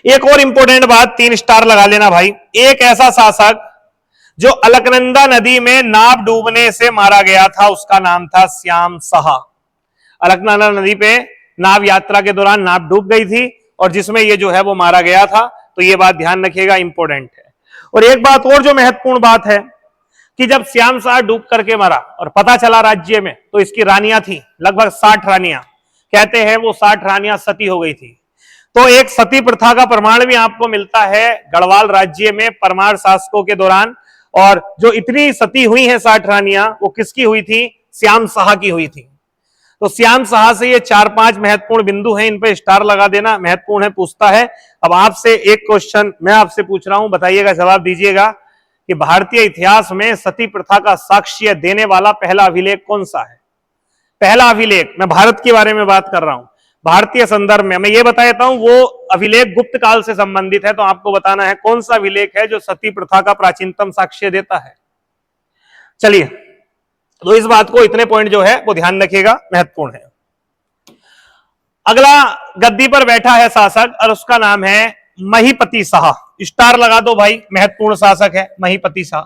A: एक और इंपॉर्टेंट बात, 3 स्टार लगा लेना भाई। एक ऐसा शासक जो अलकनंदा नदी में नाव डूबने से मारा गया था उसका नाम था श्याम शाह। अलकनंदा नदी पे नाव यात्रा के दौरान नाव डूब गई थी और जिसमें ये जो है वो मारा गया था। तो ये बात ध्यान रखिएगा, इंपॉर्टेंट है। और एक बात और जो महत्वपूर्ण बात है कि जब श्याम शाह डूब करके मरा और पता चला राज्य में, तो इसकी रानियां थी लगभग 60 रानियां। कहते हैं वो 60 रानियां सती हो गई थी। तो एक सती प्रथा का प्रमाण भी आपको मिलता है गढ़वाल राज्य में परमार शासकों के दौरान। और जो इतनी सती हुई हैं 60 रानियां, वो किसकी हुई थी? श्याम शाह की हुई थी। तो श्याम शाह से ये 4-5 महत्वपूर्ण बिंदु हैं, इन पे स्टार लगा देना, महत्वपूर्ण है, पूछता है। अब आपसे एक क्वेश्चन मैं आपसे पूछ रहा हूं, बताइएगा, जवाब दीजिएगा कि भारतीय इतिहास में सती प्रथा का साक्ष्य देने वाला पहला अभिलेख कौन सा है? पहला अभिलेख, मैं भारत के बारे में बात कर रहा हूं, भारतीय संदर्भ में। मैं ये बता देता हूं, वो अभिलेख गुप्त काल से संबंधित है। तो आपको बताना है कौन सा अभिलेख है जो सती प्रथा का प्राचीनतम साक्ष्य देता है। चलिए, तो इस बात को, इतने पॉइंट जो है वो ध्यान रखिएगा, महत्वपूर्ण है। अगला गद्दी पर बैठा है शासक और उसका नाम है महीपति शाह। स्टार लगा दो भाई, महत्वपूर्ण शासक है महीपति शाह।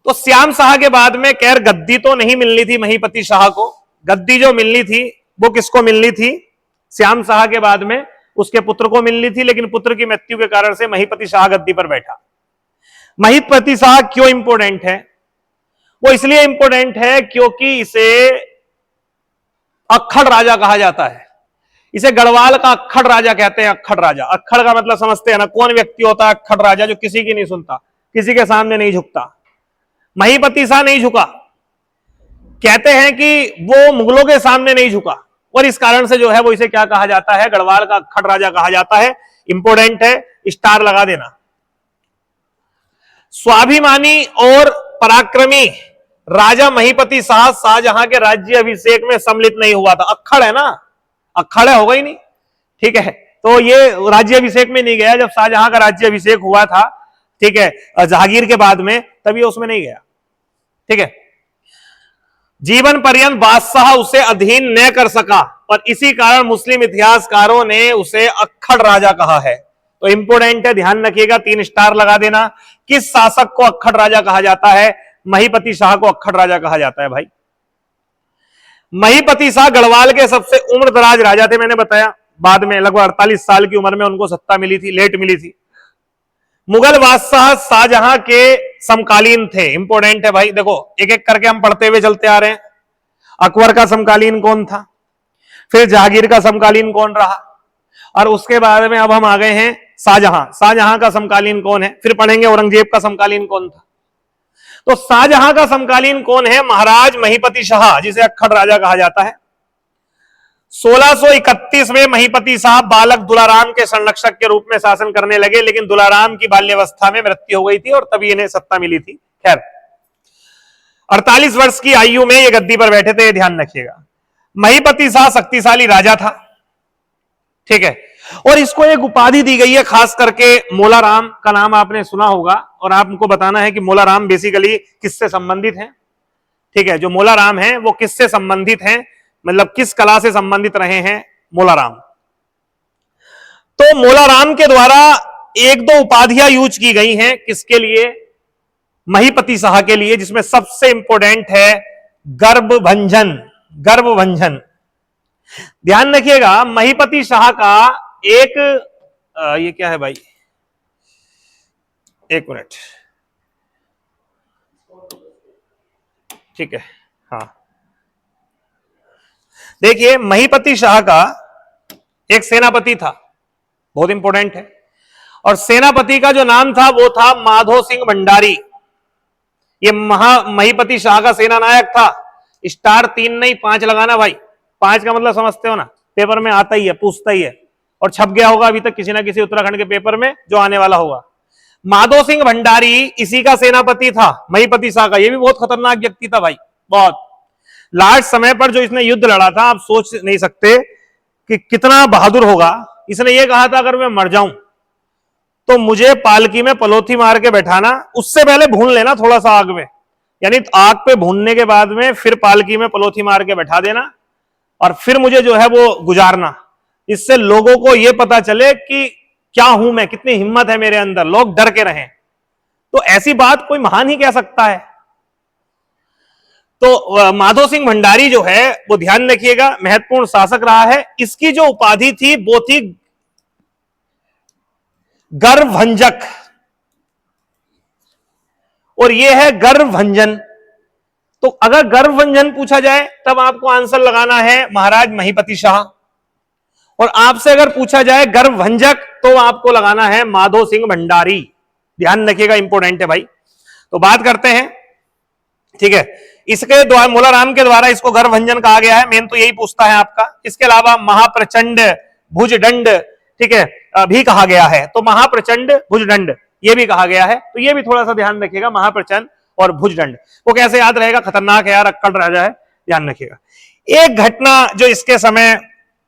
A: तो श्याम शाह के बाद में खैर गद्दी तो नहीं मिलनी थी महीपति शाह को। गद्दी जो मिलनी थी वो किसको मिलनी थी? श्याम शाह के बाद में उसके पुत्र को मिलनी थी, लेकिन पुत्र की मृत्यु के कारण से महीपति शाह गद्दी पर बैठा। महीपति शाह क्यों इंपोर्टेंट है? वो इसलिए इंपोर्टेंट है क्योंकि इसे अक्खड़ राजा कहा जाता है। इसे गढ़वाल का अक्खड़ राजा कहते हैं। अक्खड़ राजा, अक्खड़ का मतलब समझते हैं ना, कौन व्यक्ति होता है अक्खड़ राजा? जो किसी की नहीं सुनता, किसी के सामने नहीं झुकता। महीपति शाह नहीं झुका। कहते हैं कि वो मुगलों के सामने नहीं झुका, और इस कारण से जो है वो इसे क्या कहा जाता है? गढ़वाल का अक्खड़ राजा कहा जाता है। इंपोर्टेंट है, स्टार लगा देना। स्वाभिमानी और पराक्रमी राजा महीपति शाह शाहजहां के राज्य अभिषेक में सम्मिलित नहीं हुआ था। अक्खड़ है ना, अक्खड़ है, होगा ही नहीं, ठीक है। तो ये राज्य अभिषेक में नहीं गया। जब शाहजहां का राज्य अभिषेक हुआ था, ठीक है, जहांगीर के बाद में, तब ये उसमें नहीं गया, ठीक है। जीवन पर्यंत बादशाह उसे अधीन न कर सका, और इसी कारण मुस्लिम इतिहासकारों ने उसे अक्खड़ राजा कहा है। तो इंपोर्टेंट है, ध्यान रखिएगा, 3 स्टार लगा देना। किस शासक को अक्खड़ राजा कहा जाता है? महीपति शाह को अक्खड़ राजा कहा जाता है भाई। महीपति शाह गढ़वाल के सबसे उम्रदराज राजा थे, मैंने बताया। बाद में लगभग 48 साल की उम्र में उनको सत्ता मिली थी, लेट मिली थी। मुगल बादशाह शाहजहां के समकालीन थे। इंपोर्टेंट है भाई, देखो एक एक करके हम पढ़ते हुए चलते आ रहे हैं। अकबर का समकालीन कौन था, फिर जहांगीर का समकालीन कौन रहा, और उसके बाद में अब हम आ गए हैं शाहजहां। शाहजहां का समकालीन कौन है, फिर पढ़ेंगे औरंगजेब का समकालीन कौन था। तो शाहजहां का समकालीन कौन है? महाराज महीपति शाह, जिसे अक्खड़ राजा कहा जाता है। 1631 में महीपति साहब बालक दुलाराम के संरक्षक के रूप में शासन करने लगे, लेकिन दुलाराम की बाल्यावस्था में मृत्यु हो गई थी और तभी इन्हें सत्ता मिली थी। खैर, 48 वर्ष की आयु में ये गद्दी पर बैठे थे, ध्यान रखिएगा। महीपति शाह शक्तिशाली राजा था, ठीक है, और इसको एक उपाधि दी गई है, खास करके मोलाराम का नाम आपने सुना होगा, और आपको बताना है कि मोलाराम बेसिकली किससे संबंधित है। ठीक है, जो मोलाराम है वो किससे संबंधित हैं, मतलब किस कला से संबंधित रहे हैं मोलाराम। तो मोलाराम के द्वारा एक दो उपाधियां यूज की गई हैं, किसके लिए, महीपति शाह के लिए, जिसमें सबसे इंपॉर्टेंट है गर्भभंजन। गर्भभंजन, ध्यान रखिएगा, महीपति शाह का एक ये क्या है भाई, एक मिनट, ठीक है, हाँ, देखिए महीपति शाह का एक सेनापति था, बहुत इंपॉर्टेंट है, और सेनापति का जो नाम था वो था माधो सिंह भंडारी। ये महीपति शाह का सेना नायक था। स्टार 3 नहीं 5 लगाना भाई, 5 का मतलब समझते हो ना, पेपर में आता ही है, पूछता ही है, और छप गया होगा अभी तक किसी ना किसी उत्तराखंड के पेपर में जो आने वाला होगा। माधो सिंह भंडारी इसी का सेनापति था, महीपति शाह का। ये भी बहुत खतरनाक व्यक्ति था भाई, बहुत। लास्ट समय पर जो इसने युद्ध लड़ा था, आप सोच नहीं सकते कि कितना बहादुर होगा। इसने ये कहा था अगर मैं मर जाऊं तो मुझे पालकी में पलोथी मार के बैठाना, उससे पहले भून लेना थोड़ा सा आग में, यानी आग पे भूनने के बाद में फिर पालकी में पलोथी मार के बैठा देना, और फिर मुझे जो है वो गुजारना। इससे लोगों को यह पता चले कि क्या हूं मैं, कितनी हिम्मत है मेरे अंदर, लोग डर के रहें। तो ऐसी बात कोई महान ही कह सकता है। तो माधो सिंह भंडारी जो है वो, ध्यान रखिएगा, महत्वपूर्ण शासक रहा है। इसकी जो उपाधि थी वो थी गर्भभंजक, और ये है गर्भभंजन। तो अगर गर्भभंजन पूछा जाए तब आपको आंसर लगाना है महाराज महीपति शाह, और आपसे अगर पूछा जाए गर्भभंजक तो आपको लगाना है माधो सिंह भंडारी। ध्यान रखिएगा, इंपॉर्टेंट है भाई। तो बात करते हैं, ठीक है, इसके द्वारा, मोलाराम के द्वारा इसको गर्भभंजन कहा गया है, मेन तो यही पूछता है आपका। इसके अलावा महाप्रचंड भुजदंड, ठीक है, भी कहा गया है। तो महाप्रचंड भुजदंड ये भी कहा गया है, तो ये भी थोड़ा सा ध्यान रखिएगा, महाप्रचंड और भुजदंड। वो कैसे याद रहेगा, खतरनाक है यार, अक्कड़ राजा है, ध्यान रखिएगा। एक घटना जो इसके समय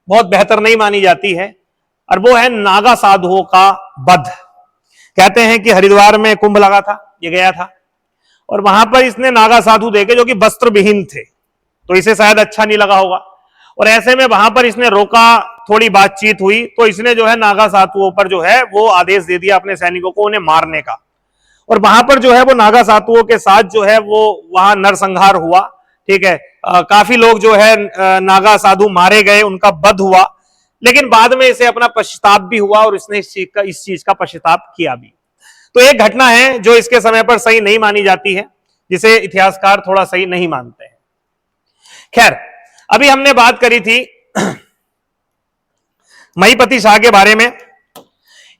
A: बहुत बेहतर नहीं मानी जाती है, और वो है नागा साधुओं का वध। कहते हैं कि हरिद्वार में कुंभ लगा था, ये गया था, और वहां पर इसने नागा साधु देखे जो कि वस्त्र विहीन थे, तो इसे शायद अच्छा नहीं लगा होगा, और ऐसे में वहां पर इसने रोका, थोड़ी बातचीत हुई, तो इसने जो है नागा साधुओं पर जो है वो आदेश दे दिया अपने सैनिकों को उन्हें मारने का, और वहां पर जो है वो नागा साधुओं के साथ जो है वो वहां नरसंहार हुआ। ठीक है, काफी लोग जो है नागा साधु मारे गए, उनका वध हुआ, लेकिन बाद में इसे अपना पश्चाताप भी हुआ और इसने इस चीज का पश्चाताप किया भी। तो एक घटना है जो इसके समय पर सही नहीं मानी जाती है, जिसे इतिहासकार थोड़ा सही नहीं मानते हैं। खैर, अभी हमने बात करी थी महीपति शाह के बारे में।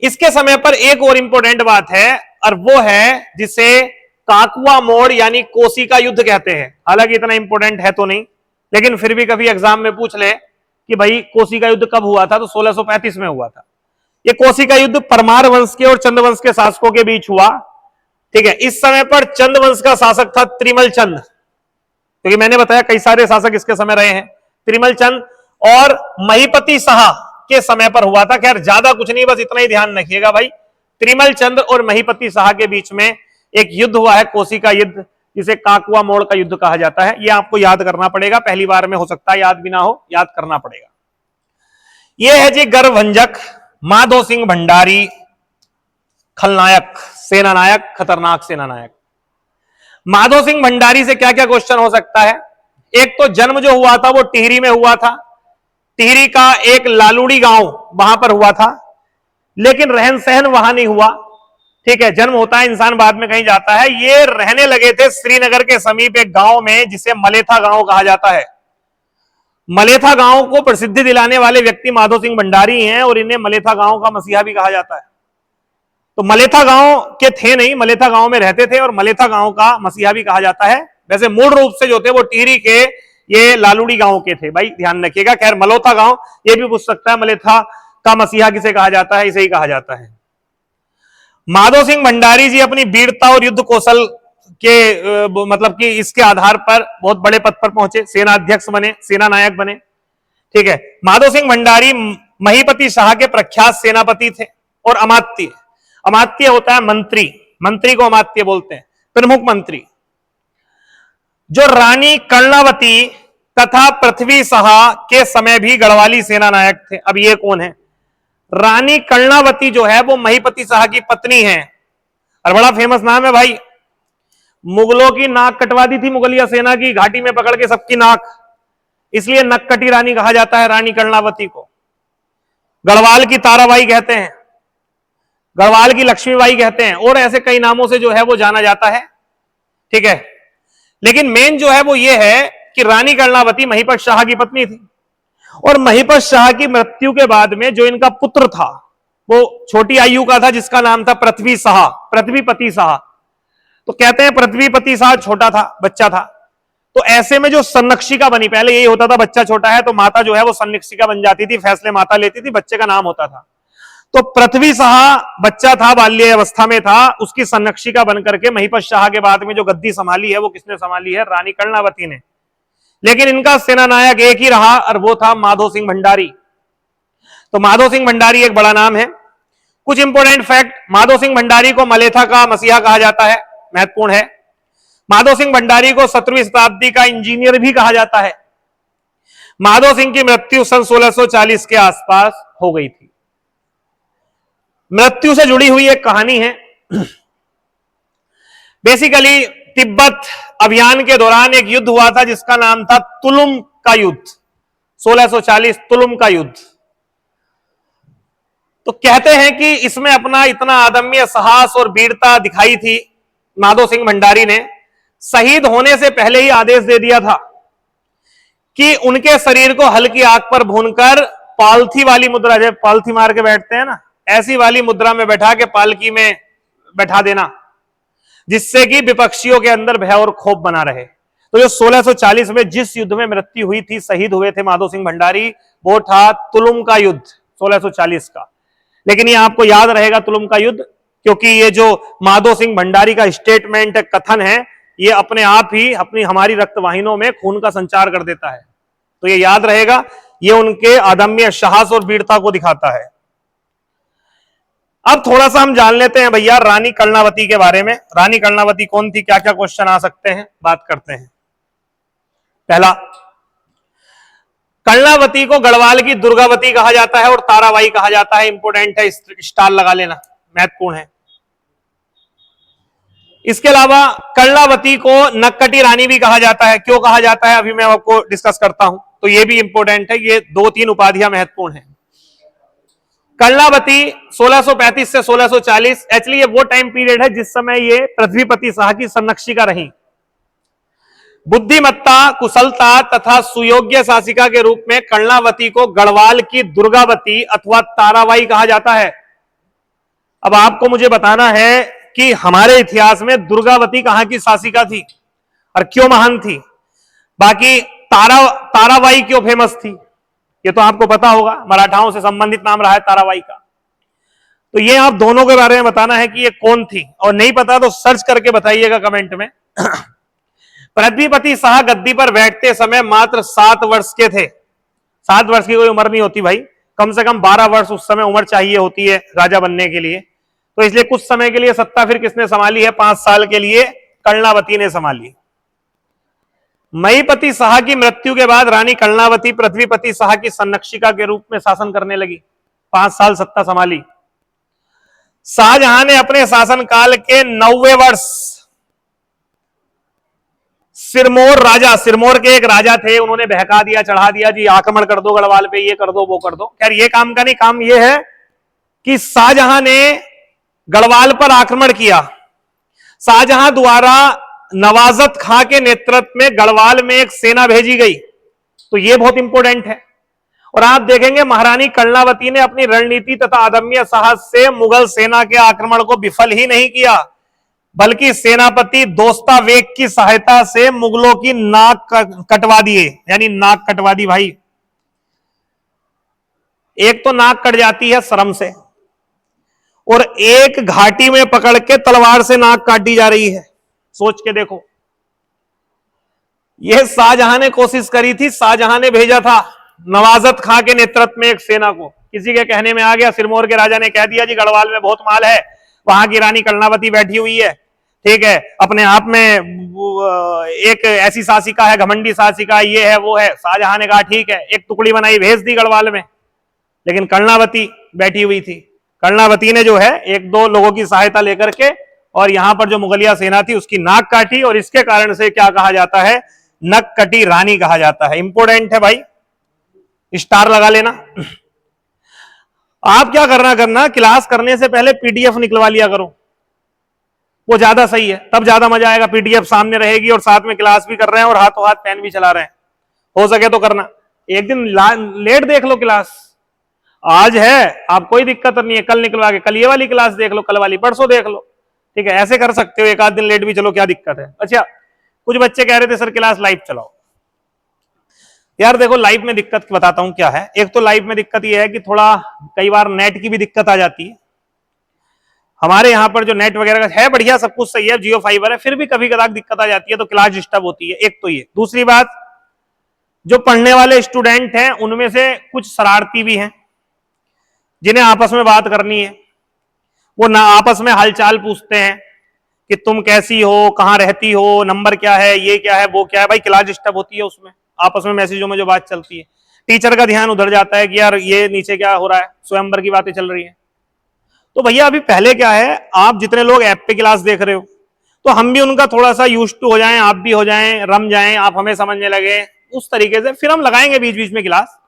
A: इसके समय पर एक और इंपॉर्टेंट बात है, और वो है जिसे काकुआ मोड़ यानी कोसी का युद्ध कहते हैं। हालांकि इतना इंपॉर्टेंट है तो नहीं, लेकिन फिर भी कभी एग्जाम में पूछ ले कि भाई कोसी का युद्ध कब हुआ था, तो 1635 में हुआ था। ये कोसी का युद्ध परमार वंश के और चंद्रवंश के शासकों के बीच हुआ। ठीक है, इस समय पर चंद्रवंश का शासक था त्रिमल चंद, क्योंकि मैंने बताया कई सारे शासक इसके समय रहे हैं। त्रिमल चंद और महीपति शाह के समय पर हुआ था। खैर, ज्यादा कुछ नहीं, बस इतना ही ध्यान रखिएगा भाई, त्रिमल चंद और महीपति शाह के बीच में एक युद्ध हुआ है, कोसी का युद्ध, जिसे काकुआ मोड़ का युद्ध कहा जाता है। यह आपको याद करना पड़ेगा, पहली बार में हो सकता है याद भी ना हो, याद करना पड़ेगा। यह है जी गर्भभंजक माधो सिंह भंडारी, खलनायक, सेनानायक, खतरनाक सेनानायक। माधो सिंह भंडारी से क्या क्या क्वेश्चन हो सकता है। एक तो जन्म जो हुआ था वो टिहरी में हुआ था, टिहरी का एक लालूड़ी गांव वहां पर हुआ था, लेकिन रहन सहन वहां नहीं हुआ। ठीक है, जन्म होता है, इंसान बाद में कहीं जाता है। ये रहने लगे थे श्रीनगर के समीप एक गांव में जिसे मलेथा गांव कहा जाता है। मलेथा गांव को प्रसिद्धि दिलाने वाले व्यक्ति माधो सिंह भंडारी हैं, और इन्हें मलेथा गांव का मसीहा भी कहा जाता है। तो मलेथा गांव के थे नहीं, मलेथा गांव में रहते थे, और मलेथा गांव का मसीहा भी कहा जाता है। वैसे मूल रूप से जो थे वो टिहरी के ये लालूड़ी गांव के थे भाई, ध्यान रखिएगा। खैर मलोथा गांव ये भी पूछ सकता है, मलेथा का मसीहा किसे कहा जाता है, इसे ही कहा जाता है। माधो सिंह भंडारी जी अपनी वीरता और युद्ध कौशल के मतलब कि इसके आधार पर बहुत बड़े पद पर पहुंचे, सेना अध्यक्ष बने, सेना नायक बने। ठीक है, माधो सिंह भंडारी महीपति शाह के प्रख्यात सेनापति थे और अमात्य, अमात्य होता है मंत्री, मंत्री को अमात्य बोलते हैं, प्रमुख मंत्री। जो रानी कर्णावती तथा पृथ्वी शाह के समय भी गढ़वाली सेना नायक थे। अब ये कौन है? रानी कर्णावती जो है वो महीपति शाह की पत्नी है और बड़ा फेमस नाम है भाई। मुगलों की नाक कटवा दी थी मुगलिया सेना की, घाटी में पकड़ के सबकी नाक, इसलिए नक्कटी रानी कहा जाता है रानी कर्णावती को। गढ़वाल की ताराबाई कहते हैं, गढ़वाल की लक्ष्मीबाई कहते हैं, और ऐसे कई नामों से जो है वो जाना जाता है। ठीक है, लेकिन मेन जो है वो ये है कि रानी कर्णावती महीपत शाह की पत्नी थी और महीपत शाह की मृत्यु के बाद में जो इनका पुत्र था वो छोटी आयु का था, जिसका नाम था पृथ्वी शाह, पृथ्वीपति शाह। तो कहते हैं पृथ्वीपति शाह छोटा था, बच्चा था, तो ऐसे में जो सन्नक्षिका बनी, पहले यही होता था बच्चा छोटा है तो माता जो है वो सन्नक्षिका बन जाती थी, फैसले माता लेती थी, बच्चे का नाम होता था। तो पृथ्वी शाह बच्चा था, बाल्य अवस्था में था, उसकी सन्नक्षिका बनकर के महीपत शाह के बाद में जो गद्दी संभाली है वो किसने संभाली है? रानी कर्णावती ने। लेकिन इनका सेना नायक एक ही रहा और वो था माधो सिंह भंडारी। तो माधो सिंह भंडारी एक बड़ा नाम है। कुछ इंपोर्टेंट फैक्ट, माधो सिंह भंडारी को मलेथा का मसीहा कहा जाता है, महत्वपूर्ण है। माधो सिंह भंडारी को 17वीं शताब्दी का इंजीनियर भी कहा जाता है। माधो सिंह की मृत्यु सन 1640 के आसपास हो गई थी। मृत्यु से जुड़ी हुई एक कहानी है। बेसिकली तिब्बत अभियान के दौरान एक युद्ध हुआ था जिसका नाम था तुलुम का युद्ध, 1640 तुलुम का युद्ध। तो कहते हैं कि इसमें अपना इतना अदम्य साहस और वीरता दिखाई थी माधो सिंह भंडारी ने, शहीद होने से पहले ही आदेश दे दिया था कि उनके शरीर को हल्की आग पर भूनकर पालथी वाली मुद्रा, जब पालथी मार के बैठते हैं ना, ऐसी वाली मुद्रा में बैठा के पालकी में बैठा देना, जिससे कि विपक्षियों के अंदर भय और क्षोभ बना रहे। तो जो 1640 में जिस युद्ध में मृत्यु हुई थी, शहीद हुए थे माधो सिंह भंडारी, वो था तुलुम का युद्ध 1640 का। लेकिन ये आपको याद रहेगा तुलुम का युद्ध, क्योंकि ये जो माधो सिंह भंडारी का स्टेटमेंट कथन है, ये अपने आप ही अपनी हमारी रक्तवाहिनियों में खून का संचार कर देता है। तो ये याद रहेगा, ये उनके अदम्य साहस और वीरता को दिखाता है। अब थोड़ा सा हम जान लेते हैं भैया रानी कर्णावती के बारे में। रानी कर्णावती कौन थी, क्या क्या क्वेश्चन आ सकते हैं, बात करते हैं। पहला, कर्णावती को गढ़वाल की दुर्गावती कहा जाता है और ताराबाई कहा जाता है। इंपोर्टेंट है, स्टार लगा लेना, महत्वपूर्ण है। इसके अलावा कर्णावती को नक्कटी रानी भी कहा जाता है। क्यों कहा जाता है अभी मैं आपको डिस्कस करता हूं, तो ये भी इंपोर्टेंट है। ये 2-3 उपाधियां महत्वपूर्ण है। कर्णावती 1635 से 1640, एक्चुअली ये वो टाइम पीरियड है जिस समय ये पृथ्वीपति शाह की सन्नक्षिका रही। बुद्धिमत्ता, कुशलता तथा सुयोग्य शासिका के रूप में कर्णावती को गढ़वाल की दुर्गावती अथवा ताराबाई कहा जाता है। अब आपको मुझे बताना है कि हमारे इतिहास में दुर्गावती कहां की शासिका थी और क्यों महान थी। बाकी ताराबाई क्यों फेमस थी ये तो आपको पता होगा, मराठाओं से संबंधित नाम रहा है ताराबाई का। तो ये आप दोनों के बारे में बताना है कि ये कौन थी, और नहीं पता तो सर्च करके बताइएगा कमेंट में। पृथ्वीपति शाह गद्दी पर बैठते समय मात्र 7 वर्ष के थे। 7 वर्ष की कोई उम्र नहीं होती भाई, कम से कम 12 वर्ष उस समय उम्र चाहिए होती है राजा बनने के लिए। तो इसलिए कुछ समय के लिए सत्ता फिर किसने संभाली है? 5 साल के लिए कर्णावती ने संभाली। महीपति शाह की मृत्यु के बाद रानी कर्णावती पृथ्वीपति शाह की सन्नक्षिका के रूप में शासन करने लगी। 5 साल सत्ता संभाली। शाहजहां ने अपने शासनकाल के 90वें वर्ष सिरमौर राजा, सिरमौर के एक राजा थे, उन्होंने बहका दिया, चढ़ा दिया, जी आक्रमण कर दो गढ़वाल पे, ये कर दो वो कर दो। खैर ये काम का नहीं, काम ये है कि शाहजहां ने गढ़वाल पर आक्रमण किया। शाहजहां द्वारा नवाजत खां के नेतृत्व में गढ़वाल में एक सेना भेजी गई। तो यह बहुत इंपॉर्टेंट है। और आप देखेंगे महारानी कर्णावती ने अपनी रणनीति तथा अदम्य साहस से मुगल सेना के आक्रमण को विफल ही नहीं किया, बल्कि सेनापति दोस्तावेग की सहायता से मुगलों की नाक कटवा दिए, यानी नाक कटवा दी भाई। एक तो नाक कट जाती है शर्म से, और एक घाटी में पकड़ के तलवार से नाक काटी जा रही है। सोच के देखो, यह शाहजहां ने कोशिश करी थी, शाहजहां ने भेजा था नवाजत खां के नेतृत्व में एक सेना को, किसी के कहने में आ गया, सिरमौर के राजा ने कह दिया जी गढ़वाल में बहुत माल है, वहां की रानी कर्णावती बैठी हुई है, ठीक है, अपने आप में एक ऐसी शासिका है, घमंडी शासिका, ये है वो है। शाहजहां ने कहा ठीक है, एक टुकड़ी बनाई, भेज दी गढ़वाल में, लेकिन कर्णावती बैठी हुई थी। कर्णावती ने जो है एक दो लोगों की सहायता लेकर के और यहां पर जो मुगलिया सेना थी उसकी नाक काटी, और इसके कारण से क्या कहा जाता है, नक कटी रानी कहा जाता है। इंपोर्टेंट है भाई, स्टार लगा लेना। आप क्या करना, क्लास करने से पहले पीडीएफ निकलवा लिया करो, वो ज्यादा सही है, तब ज्यादा मजा आएगा। पीडीएफ सामने रहेगी और साथ में क्लास भी कर रहे हैं और हाथों हाथ पेन भी चला रहे हैं, हो सके तो करना। एक दिन लेट देख लो क्लास, आज है आप कोई दिक्कत नहीं है, कल निकलवा के कल ये वाली क्लास देख लो, कल वाली परसों देख लो, ठीक है, ऐसे कर सकते हो। एक आध दिन लेट भी चलो, क्या दिक्कत है। अच्छा, कुछ बच्चे कह रहे थे सर क्लास लाइव चलाओ। यार देखो, लाइव में दिक्कत बताता हूं क्या है। एक तो लाइव में दिक्कत यह है कि थोड़ा कई बार नेट की भी दिक्कत आ जाती है। हमारे यहाँ पर जो नेट वगैरह है बढ़िया, सब कुछ सही है, जियो फाइबर है, फिर भी कभी कदार दिक्कत आ जाती है तो क्लास डिस्टर्ब होती है। एक तो ये, दूसरी बात, जो पढ़ने वाले स्टूडेंट हैं उनमें से कुछ शरारती भी हैं, जिन्हें आपस में बात करनी है, वो ना आपस में हालचाल पूछते हैं कि तुम कैसी हो, कहां रहती हो, नंबर क्या है, ये क्या है, वो क्या है। भाई क्लास डिस्टर्ब होती है उसमें, आपस में मैसेजों में जो बात चलती है, टीचर का ध्यान उधर जाता है कि यार ये नीचे क्या हो रहा है, स्वयंवर की बातें चल रही है। तो भैया अभी पहले क्या है, आप जितने लोग ऐप पे क्लास देख रहे हो, तो हम भी उनका थोड़ा सा यूज टू हो जाएं, आप भी हो जाएं, रम जाएं, आप हमें समझने लगे, उस तरीके से फिर हम लगाएंगे बीच बीच में क्लास।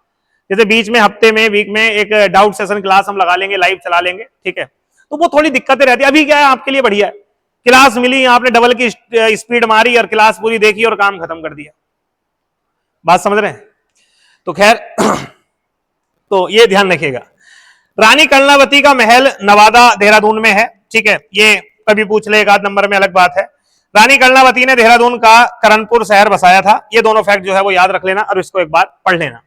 A: जैसे बीच में हफ्ते में, वीक में एक डाउट सेशन क्लास हम लगा लेंगे, लाइव चला लेंगे, ठीक है। तो वो थोड़ी दिक्कतें रहती है। अभी क्या है, आपके लिए बढ़िया है, क्लास मिली, आपने डबल की स्पीड मारी और क्लास पूरी देखी और काम खत्म कर दिया। बात समझ रहे हैं? तो खैर तो ये ध्यान रखिएगा। रानी कर्णावती का महल नवादा देहरादून में है, ठीक है, ये कभी पूछ ले, एक आध नंबर में अलग बात है। रानी कर्णावती ने देहरादून का करणपुर शहर बसाया था। ये दोनों फैक्ट जो है वो याद रख लेना और इसको एक बार पढ़ लेना।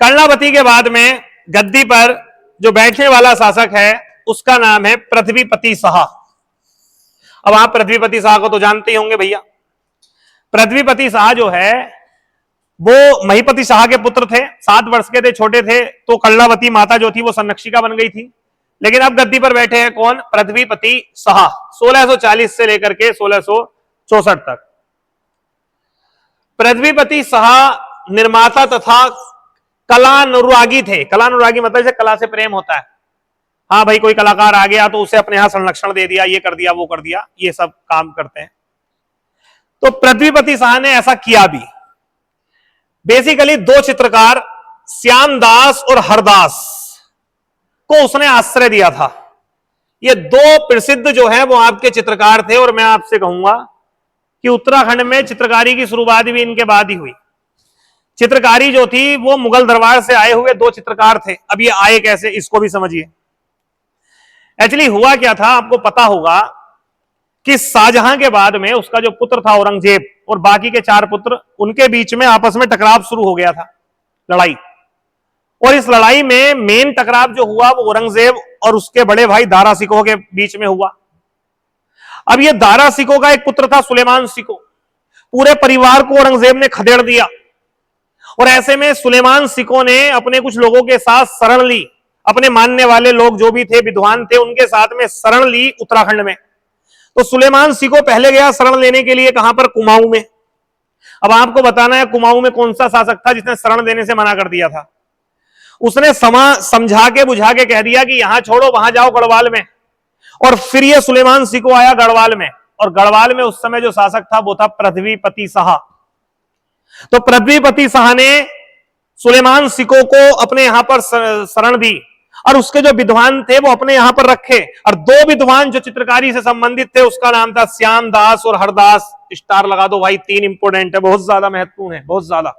A: कर्णावती के बाद में गद्दी पर जो बैठने वाला शासक है उसका नाम है पृथ्वीपति शाह। अब आप पृथ्वीपति शाह को तो जानते ही होंगे भैया। पृथ्वीपति शाह जो है वो महीपति शाह के पुत्र थे, 7 वर्ष के थे, छोटे थे, तो कर्णावती माता जो थी वो संरक्षिका बन गई थी। लेकिन अब गद्दी पर बैठे हैं कौन, पृथ्वीपति शाह, 1640 से लेकर के 1664 तक। पृथ्वीपति शाह निर्माता तथा कलानुरागी थे। कलानुरागी मतलब कला से प्रेम होता है। हाँ भाई, कोई कलाकार आ गया तो उसे अपने यहां संरक्षण दे दिया, ये कर दिया, वो कर दिया, ये सब काम करते हैं। तो पृथ्वीपति शाह ने ऐसा किया भी। बेसिकली 2 चित्रकार श्यामदास और हरदास को उसने आश्रय दिया था। ये 2 प्रसिद्ध जो है वो आपके चित्रकार थे, और मैं आपसे कहूंगा कि उत्तराखंड में चित्रकारी की शुरुआत भी इनके बाद ही हुई। चित्रकारी जो थी वो मुगल दरबार से आए हुए 2 चित्रकार थे। अब ये आए कैसे, इसको भी समझिए। एक्चुअली हुआ क्या था, आपको पता होगा कि शाहजहां के बाद में उसका जो पुत्र था औरंगजेब और बाकी के 4 पुत्र, उनके बीच में आपस में टकराव शुरू हो गया था, लड़ाई। और इस लड़ाई में मेन टकराव जो हुआ वो औरंगजेब और उसके बड़े भाई दारा सिकोह के बीच में हुआ। अब ये दारा सिकोह का एक पुत्र था सुलेमान सिकोह, पूरे परिवार को औरंगजेब ने खदेड़ दिया। और ऐसे में सुलेमान सिकोह ने अपने कुछ लोगों के साथ शरण ली, अपने मानने वाले लोग जो भी थे, विद्वान थे, उनके साथ में शरण ली उत्तराखंड में। तो सुलेमान सिकोह पहले गया शरण लेने के लिए, कहां पर, कुमाऊं में। अब आपको बताना है कुमाऊं में कौन सा शासक था जिसने शरण देने से मना कर दिया था। उसने समझा के बुझा के कह दिया कि यहां छोड़ो, वहां जाओ गढ़वाल में। और फिर ये सुलेमान सिकोह आया गढ़वाल में, और गढ़वाल में उस समय जो शासक था वो था पृथ्वीपति शाह। तो पृथ्वीपति शाह ने सुलेमान सिकोह को अपने यहां पर शरण दी, और उसके जो विद्वान थे वो अपने यहां पर रखे। और 2 विद्वान जो चित्रकारी से संबंधित थे, उसका नाम था श्यामदास और हरदास। स्टार लगा दो भाई, 3 इंपोर्टेंट है, बहुत ज्यादा महत्वपूर्ण है, बहुत ज्यादा।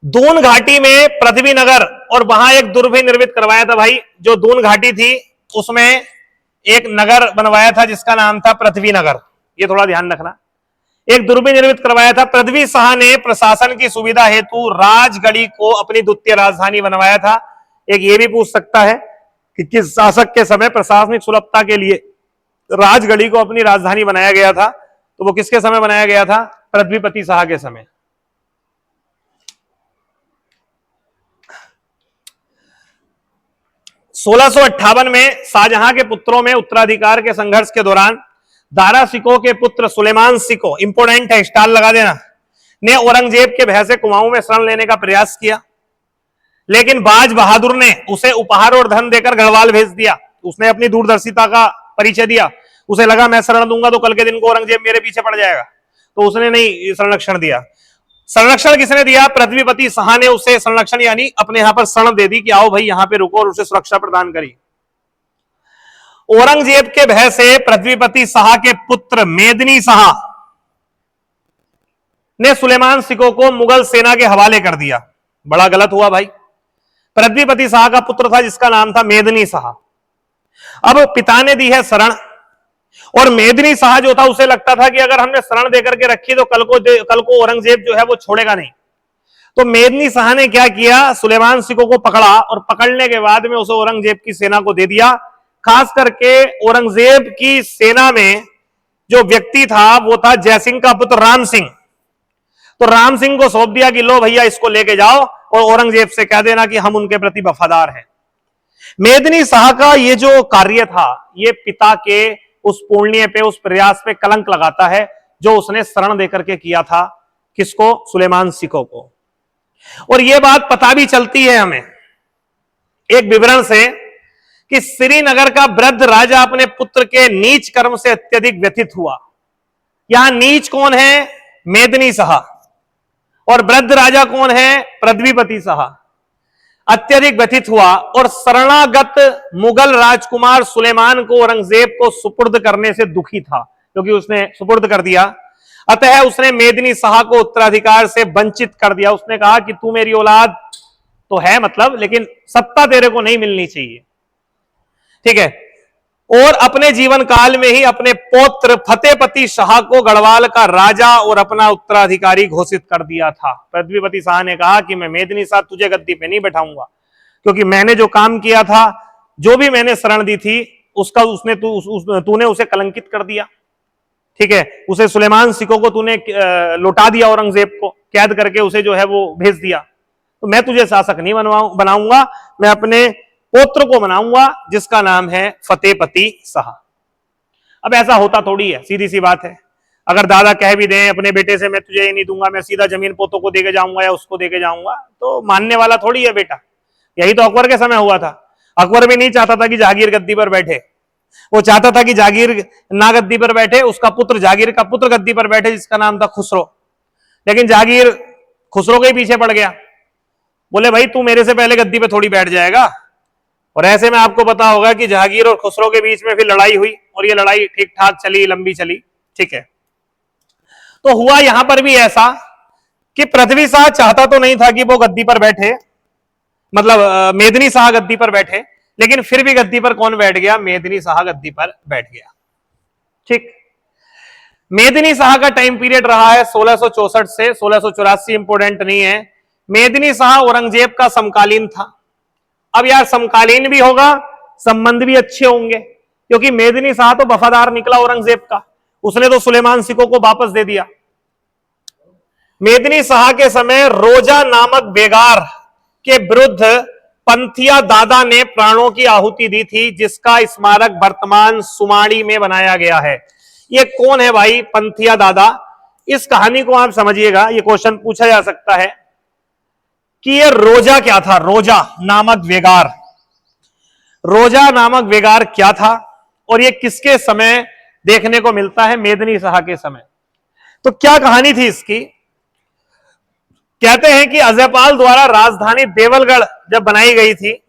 A: दून घाटी में पृथ्वी नगर और वहां एक दुर्ग भी निर्मित करवाया था भाई। जो दून घाटी थी उसमें एक नगर बनवाया था जिसका नाम था पृथ्वी नगर, ये थोड़ा ध्यान रखना। एक दुर्ग भी निर्मित करवाया था। पृथ्वी शाह ने प्रशासन की सुविधा हेतु राजगढ़ी को अपनी द्वितीय राजधानी बनवाया था। एक ये भी पूछ सकता है कि किस शासक के समय प्रशासनिक सुलभता के लिए राजगढ़ी को अपनी राजधानी बनाया गया था, तो वो किसके समय बनाया गया था? पृथ्वीपति शाह के समय। 1658 में शाहजहां के पुत्रों में उत्तराधिकार के संघर्ष के दौरान दारा सिको के पुत्र सुलेमान सिको, इंपोर्टेंट है, स्टार लगा देना, ने औरंगजेब के भय से कुमाऊं में शरण लेने का प्रयास किया, लेकिन बाज बहादुर ने उसे उपहार और धन देकर गढ़वाल भेज दिया। उसने अपनी दूरदर्शिता का परिचय दिया। उसे लगा मैं शरण दूंगा तो कल के दिन को औरंगजेब मेरे पीछे पड़ जाएगा, तो उसने नहीं संरक्षण दिया। संरक्षण किसने दिया? पृथ्वीपति शाह ने उसे संरक्षण यानी अपने यहां पर शरण दे दी कि आओ भाई यहां पे रुको, और उसे सुरक्षा प्रदान करी। औरंगजेब के भय से पृथ्वीपति शाह के पुत्र मेदिनी शाह ने सुलेमान सिको को मुगल सेना के हवाले कर दिया। बड़ा गलत हुआ भाई। पृथ्वीपति शाह का पुत्र था जिसका नाम था मेदिनी शाह। अब पिता ने दी है शरण, और मेदिनी शाह जो था उसे लगता था कि अगर हमने शरण देकर के रखी तो कल को औरंगजेब जो है वो छोड़ेगा नहीं। तो मेदिनी शाह ने क्या किया? सुलेमान सिको को पकड़ा, और पकड़ने के बाद में उसे औरंगजेब की सेना को दे दिया। खास करके औरंगजेब की सेना में जो व्यक्ति था वो था जयसिंह का पुत्र राम सिंह। तो राम सिंह को सौंप दिया कि लो भैया इसको लेके जाओ और औरंगजेब से कह देना कि हम उनके प्रति वफादार हैं। मेदिनी शाह का ये जो कार्य था ये पिता के उस पुण्य पे, उस प्रयास पे कलंक लगाता है जो उसने शरण देकर के किया था। किसको? सुलेमान सिको को। और यह बात पता भी चलती है हमें एक विवरण से कि श्रीनगर का वृद्ध राजा अपने पुत्र के नीच कर्म से अत्यधिक व्यथित हुआ। यहां नीच कौन है? मेदिनी शाह। और वृद्ध राजा कौन है? पृथ्वीपति शाह। अत्यधिक व्यथित हुआ और शरणागत मुगल राजकुमार सुलेमान को औरंगजेब को सुपुर्द करने से दुखी था, क्योंकि उसने सुपुर्द कर दिया। अतः उसने मेदिनी शाह को उत्तराधिकार से वंचित कर दिया। उसने कहा कि तू मेरी औलाद तो है मतलब, लेकिन सत्ता तेरे को नहीं मिलनी चाहिए, ठीक है। और अपने जीवन काल में ही अपने पौत्र फतेहपति शाह को गढ़वाल का राजा और अपना उत्तराधिकारी घोषित कर दिया था। पृथ्वीपति शाह ने कहा कि मैं मेदिनी शाह तुझे गद्दी पे नहीं बैठाऊंगा, क्योंकि मैंने जो काम किया था, जो भी मैंने शरण दी थी, उसका तूने उसे कलंकित कर दिया, ठीक है। उसे सुलेमान सिको को तूने लौटा दिया, औरंगजेब को कैद करके उसे जो है वो भेज दिया। तो मैं तुझे शासक नहीं बनाऊंगा, मैं अपने पुत्र को बनाऊंगा जिसका नाम है फतेहपति शाह। अब ऐसा होता थोड़ी है, सीधी सी बात है। अगर दादा कह भी दें अपने बेटे से मैं तुझे ये नहीं दूंगा, मैं सीधा जमीन पोतों को देके जाऊंगा या उसको देके जाऊंगा, तो मानने वाला थोड़ी है बेटा। यही तो अकबर के समय हुआ था। अकबर भी नहीं चाहता था कि जहांगीर गद्दी पर बैठे, वो चाहता था कि जहांगीर ना गद्दी पर बैठे, उसका पुत्र जहांगीर का पुत्र गद्दी पर बैठे जिसका नाम था खुसरो। लेकिन जहांगीर खुसरो के पीछे पड़ गया, बोले भाई तू मेरे से पहले गद्दी पे थोड़ी बैठ जाएगा। और ऐसे में आपको पता होगा कि जहांगीर और खुसरो के बीच में फिर लड़ाई हुई, और ये लड़ाई ठीक ठाक चली, लंबी चली, ठीक है। तो हुआ यहां पर भी ऐसा कि पृथ्वी शाह चाहता तो नहीं था कि वो गद्दी पर बैठे, मतलब मेदिनी शाह गद्दी पर बैठे, लेकिन फिर भी गद्दी पर कौन बैठ गया? मेदिनी शाह गद्दी पर बैठ गया, ठीक। मेदिनी शाह का टाइम पीरियड रहा है 1664 से 1684, इंपोर्टेंट नहीं है। मेदिनी शाह औरंगजेब का समकालीन था। अब यार समकालीन भी होगा, संबंध भी अच्छे होंगे, क्योंकि मेदिनी शाह तो वफादार निकला औरंगजेब का, उसने तो सुलेमान सिको को वापस दे दिया। मेदिनी शाह के समय रोजा नामक बेगार के विरुद्ध पंथिया दादा ने प्राणों की आहुति दी थी, जिसका स्मारक वर्तमान सुमाड़ी में बनाया गया है। ये कौन है भाई पंथिया दादा? इस कहानी को आप समझिएगा, ये क्वेश्चन पूछा जा सकता है कि ये रोजा क्या था? रोजा नामक वेगार, रोजा नामक वेगार क्या था और ये किसके समय देखने को मिलता है? मेदिनी शाह के समय। तो क्या कहानी थी इसकी? कहते हैं कि अजयपाल द्वारा राजधानी देवलगढ़ जब बनाई गई थी,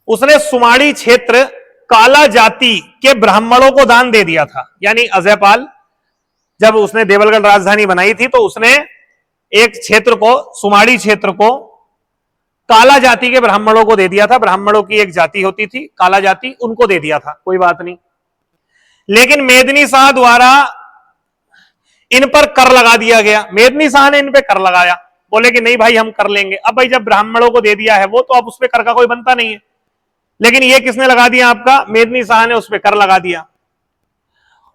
A: उसने सुमाड़ी क्षेत्र काला जाति के ब्राह्मणों को दान दे दिया था। यानी अजयपाल जब उसने देवलगढ़ राजधानी बनाई थी तो उसने एक क्षेत्र को, सुमाड़ी क्षेत्र को काला जाति के ब्राह्मणों को दे दिया था। ब्राह्मणों की एक जाति होती थी काला जाति, उनको दे दिया था, कोई बात नहीं। लेकिन मेदिनी शाह द्वारा इन पर कर लगा दिया गया। मेदिनी शाह ने इन पे कर लगाया, बोले कि नहीं भाई हम कर लेंगे। अब भाई जब ब्राह्मणों को दे दिया है वो, तो अब उस पर कर का कोई बनता नहीं है। लेकिन ये किसने लगा दिया? आपका मेदिनी शाह ने उस पर कर लगा दिया।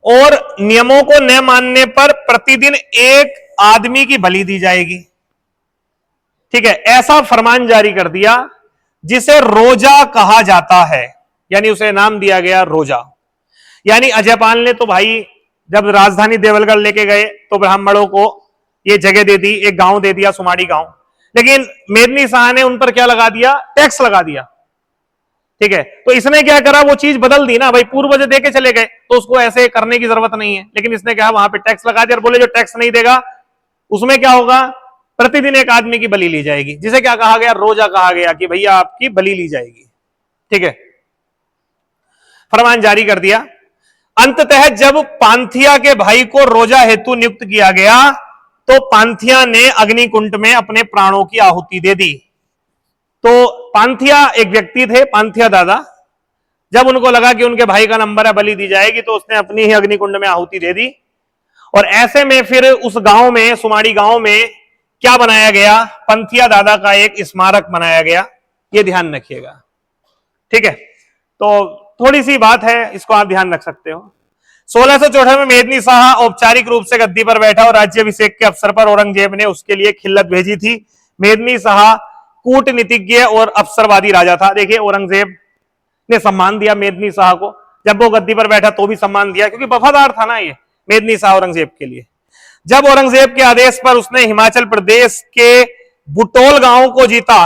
A: और नियमों को न मानने पर प्रतिदिन एक आदमी की बलि दी जाएगी। ठीक है, ऐसा फरमान जारी कर दिया जिसे रोजा कहा जाता है, यानी उसे नाम दिया गया रोजा। यानी अजयपाल ने तो भाई जब राजधानी देवलगढ़ लेके गए तो ब्राह्मणों को ये जगह दे दी, एक गांव दे दिया सुमाड़ी गांव। लेकिन मेदिनी शाह ने उन पर क्या लगा दिया? टैक्स लगा दिया। ठीक है, तो इसने क्या करा? वो चीज बदल दी ना भाई, पूर्वज दे के चले गए तो उसको ऐसे करने की जरूरत नहीं है। लेकिन इसने कहा वहां पे टैक्स लगा दिया और बोले जो टैक्स नहीं देगा उसमें क्या होगा? प्रतिदिन एक आदमी की बलि ली जाएगी, जिसे क्या कहा गया? रोजा कहा गया कि भैया आपकी बलि ली जाएगी। ठीक है, फरमान जारी कर दिया। अंततः जब पांथिया के भाई को रोजा हेतु नियुक्त किया गया तो पांथिया ने अग्निकुंड में अपने प्राणों की आहुति दे दी। तो पांथिया एक व्यक्ति थे, पांथिया दादा, जब उनको लगा कि उनके भाई का नंबर है, बलि दी जाएगी, तो उसने अपनी ही अग्निकुंड में आहुति दे दी। और ऐसे में फिर उस गांव में, सुमाड़ी गांव में क्या बनाया गया? पंथिया दादा का एक स्मारक बनाया गया। ये ध्यान रखिएगा। ठीक है, तो थोड़ी सी बात है, इसको आप ध्यान रख सकते हो। 1664 में मेदिनी शाह औपचारिक रूप से गद्दी पर बैठा और राज्याभिषेक के अवसर पर औरंगजेब ने उसके लिए खिल्लत भेजी थी। मेदिनी शाह कूटनीतिज्ञ और अवसरवादी राजा था। देखिए, औरंगजेब ने सम्मान दिया मेदिनी शाह को, जब वो गद्दी पर बैठा तो भी सम्मान दिया, क्योंकि वफादार था ना ये मेदिनी शाह औरंगजेब के लिए। जब औरंगजेब के आदेश पर उसने हिमाचल प्रदेश के बुटोल गांव को जीता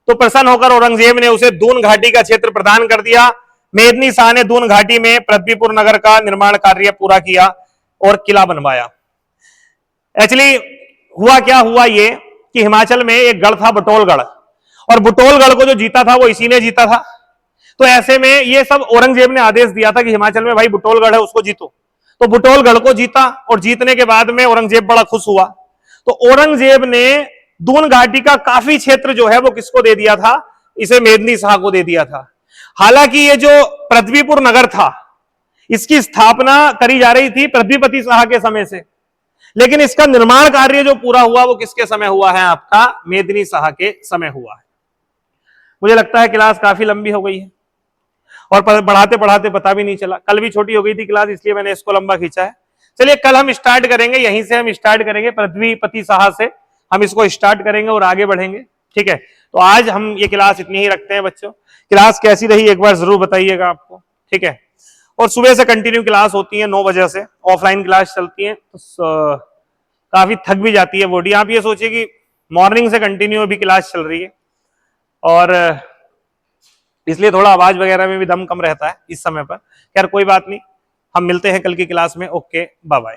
A: तो प्रसन्न होकर औरंगजेब ने उसे दून घाटी का क्षेत्र प्रदान कर दिया। मेदिनी शाह ने दून घाटी में पृथ्वीपुर नगर का निर्माण कार्य पूरा किया और किला बनवाया। एक्चुअली हुआ क्या हुआ ये कि हिमाचल में एक गढ़ था बुटोलगढ़, और बुटोलगढ़ को जो जीता था वो इसी ने जीता था। तो ऐसे में ये सब औरंगजेब ने आदेश दिया था कि हिमाचल में भाई बुटोलगढ़ है उसको जीतो। तो बुटोलगढ़ को जीता और जीतने के बाद में औरंगजेब बड़ा खुश हुआ। तो औरंगजेब ने दून घाटी का काफी क्षेत्र जो है वो किसको दे दिया था? इसे मेदिनी शाह को दे दिया था। हालांकि ये जो पृथ्वीपुर नगर था इसकी स्थापना करी जा रही थी पृथ्वीपति शाह के समय से, लेकिन इसका निर्माण कार्य जो पूरा हुआ वो किसके समय हुआ है? आपका मेदिनी शाह के समय हुआ है। मुझे लगता है क्लास काफी लंबी हो गई है और पढ़ाते पढ़ाते पता भी नहीं चला। कल भी छोटी हो गई थी क्लास, इसलिए मैंने इसको लंबा खींचा है। चलिए कल हम स्टार्ट करेंगे, यहीं से हम स्टार्ट करेंगे, पृथ्वीपति शाह से हम इसको स्टार्ट करेंगे और आगे बढ़ेंगे। ठीक है, तो आज हम ये क्लास इतनी ही रखते हैं बच्चों। क्लास कैसी रही एक बार जरूर बताइएगा आपको। ठीक है, और सुबह से कंटिन्यू क्लास होती है 9 बजे से, ऑफलाइन क्लास चलती है, तो काफी थक भी जाती है बॉडी। आप ये सोचिए कि मॉर्निंग से कंटिन्यू अभी क्लास चल रही है और इसलिए थोड़ा आवाज वगैरह में भी दम कम रहता है इस समय पर। खैर कोई बात नहीं, हम मिलते हैं कल की क्लास में। Okay, bye bye.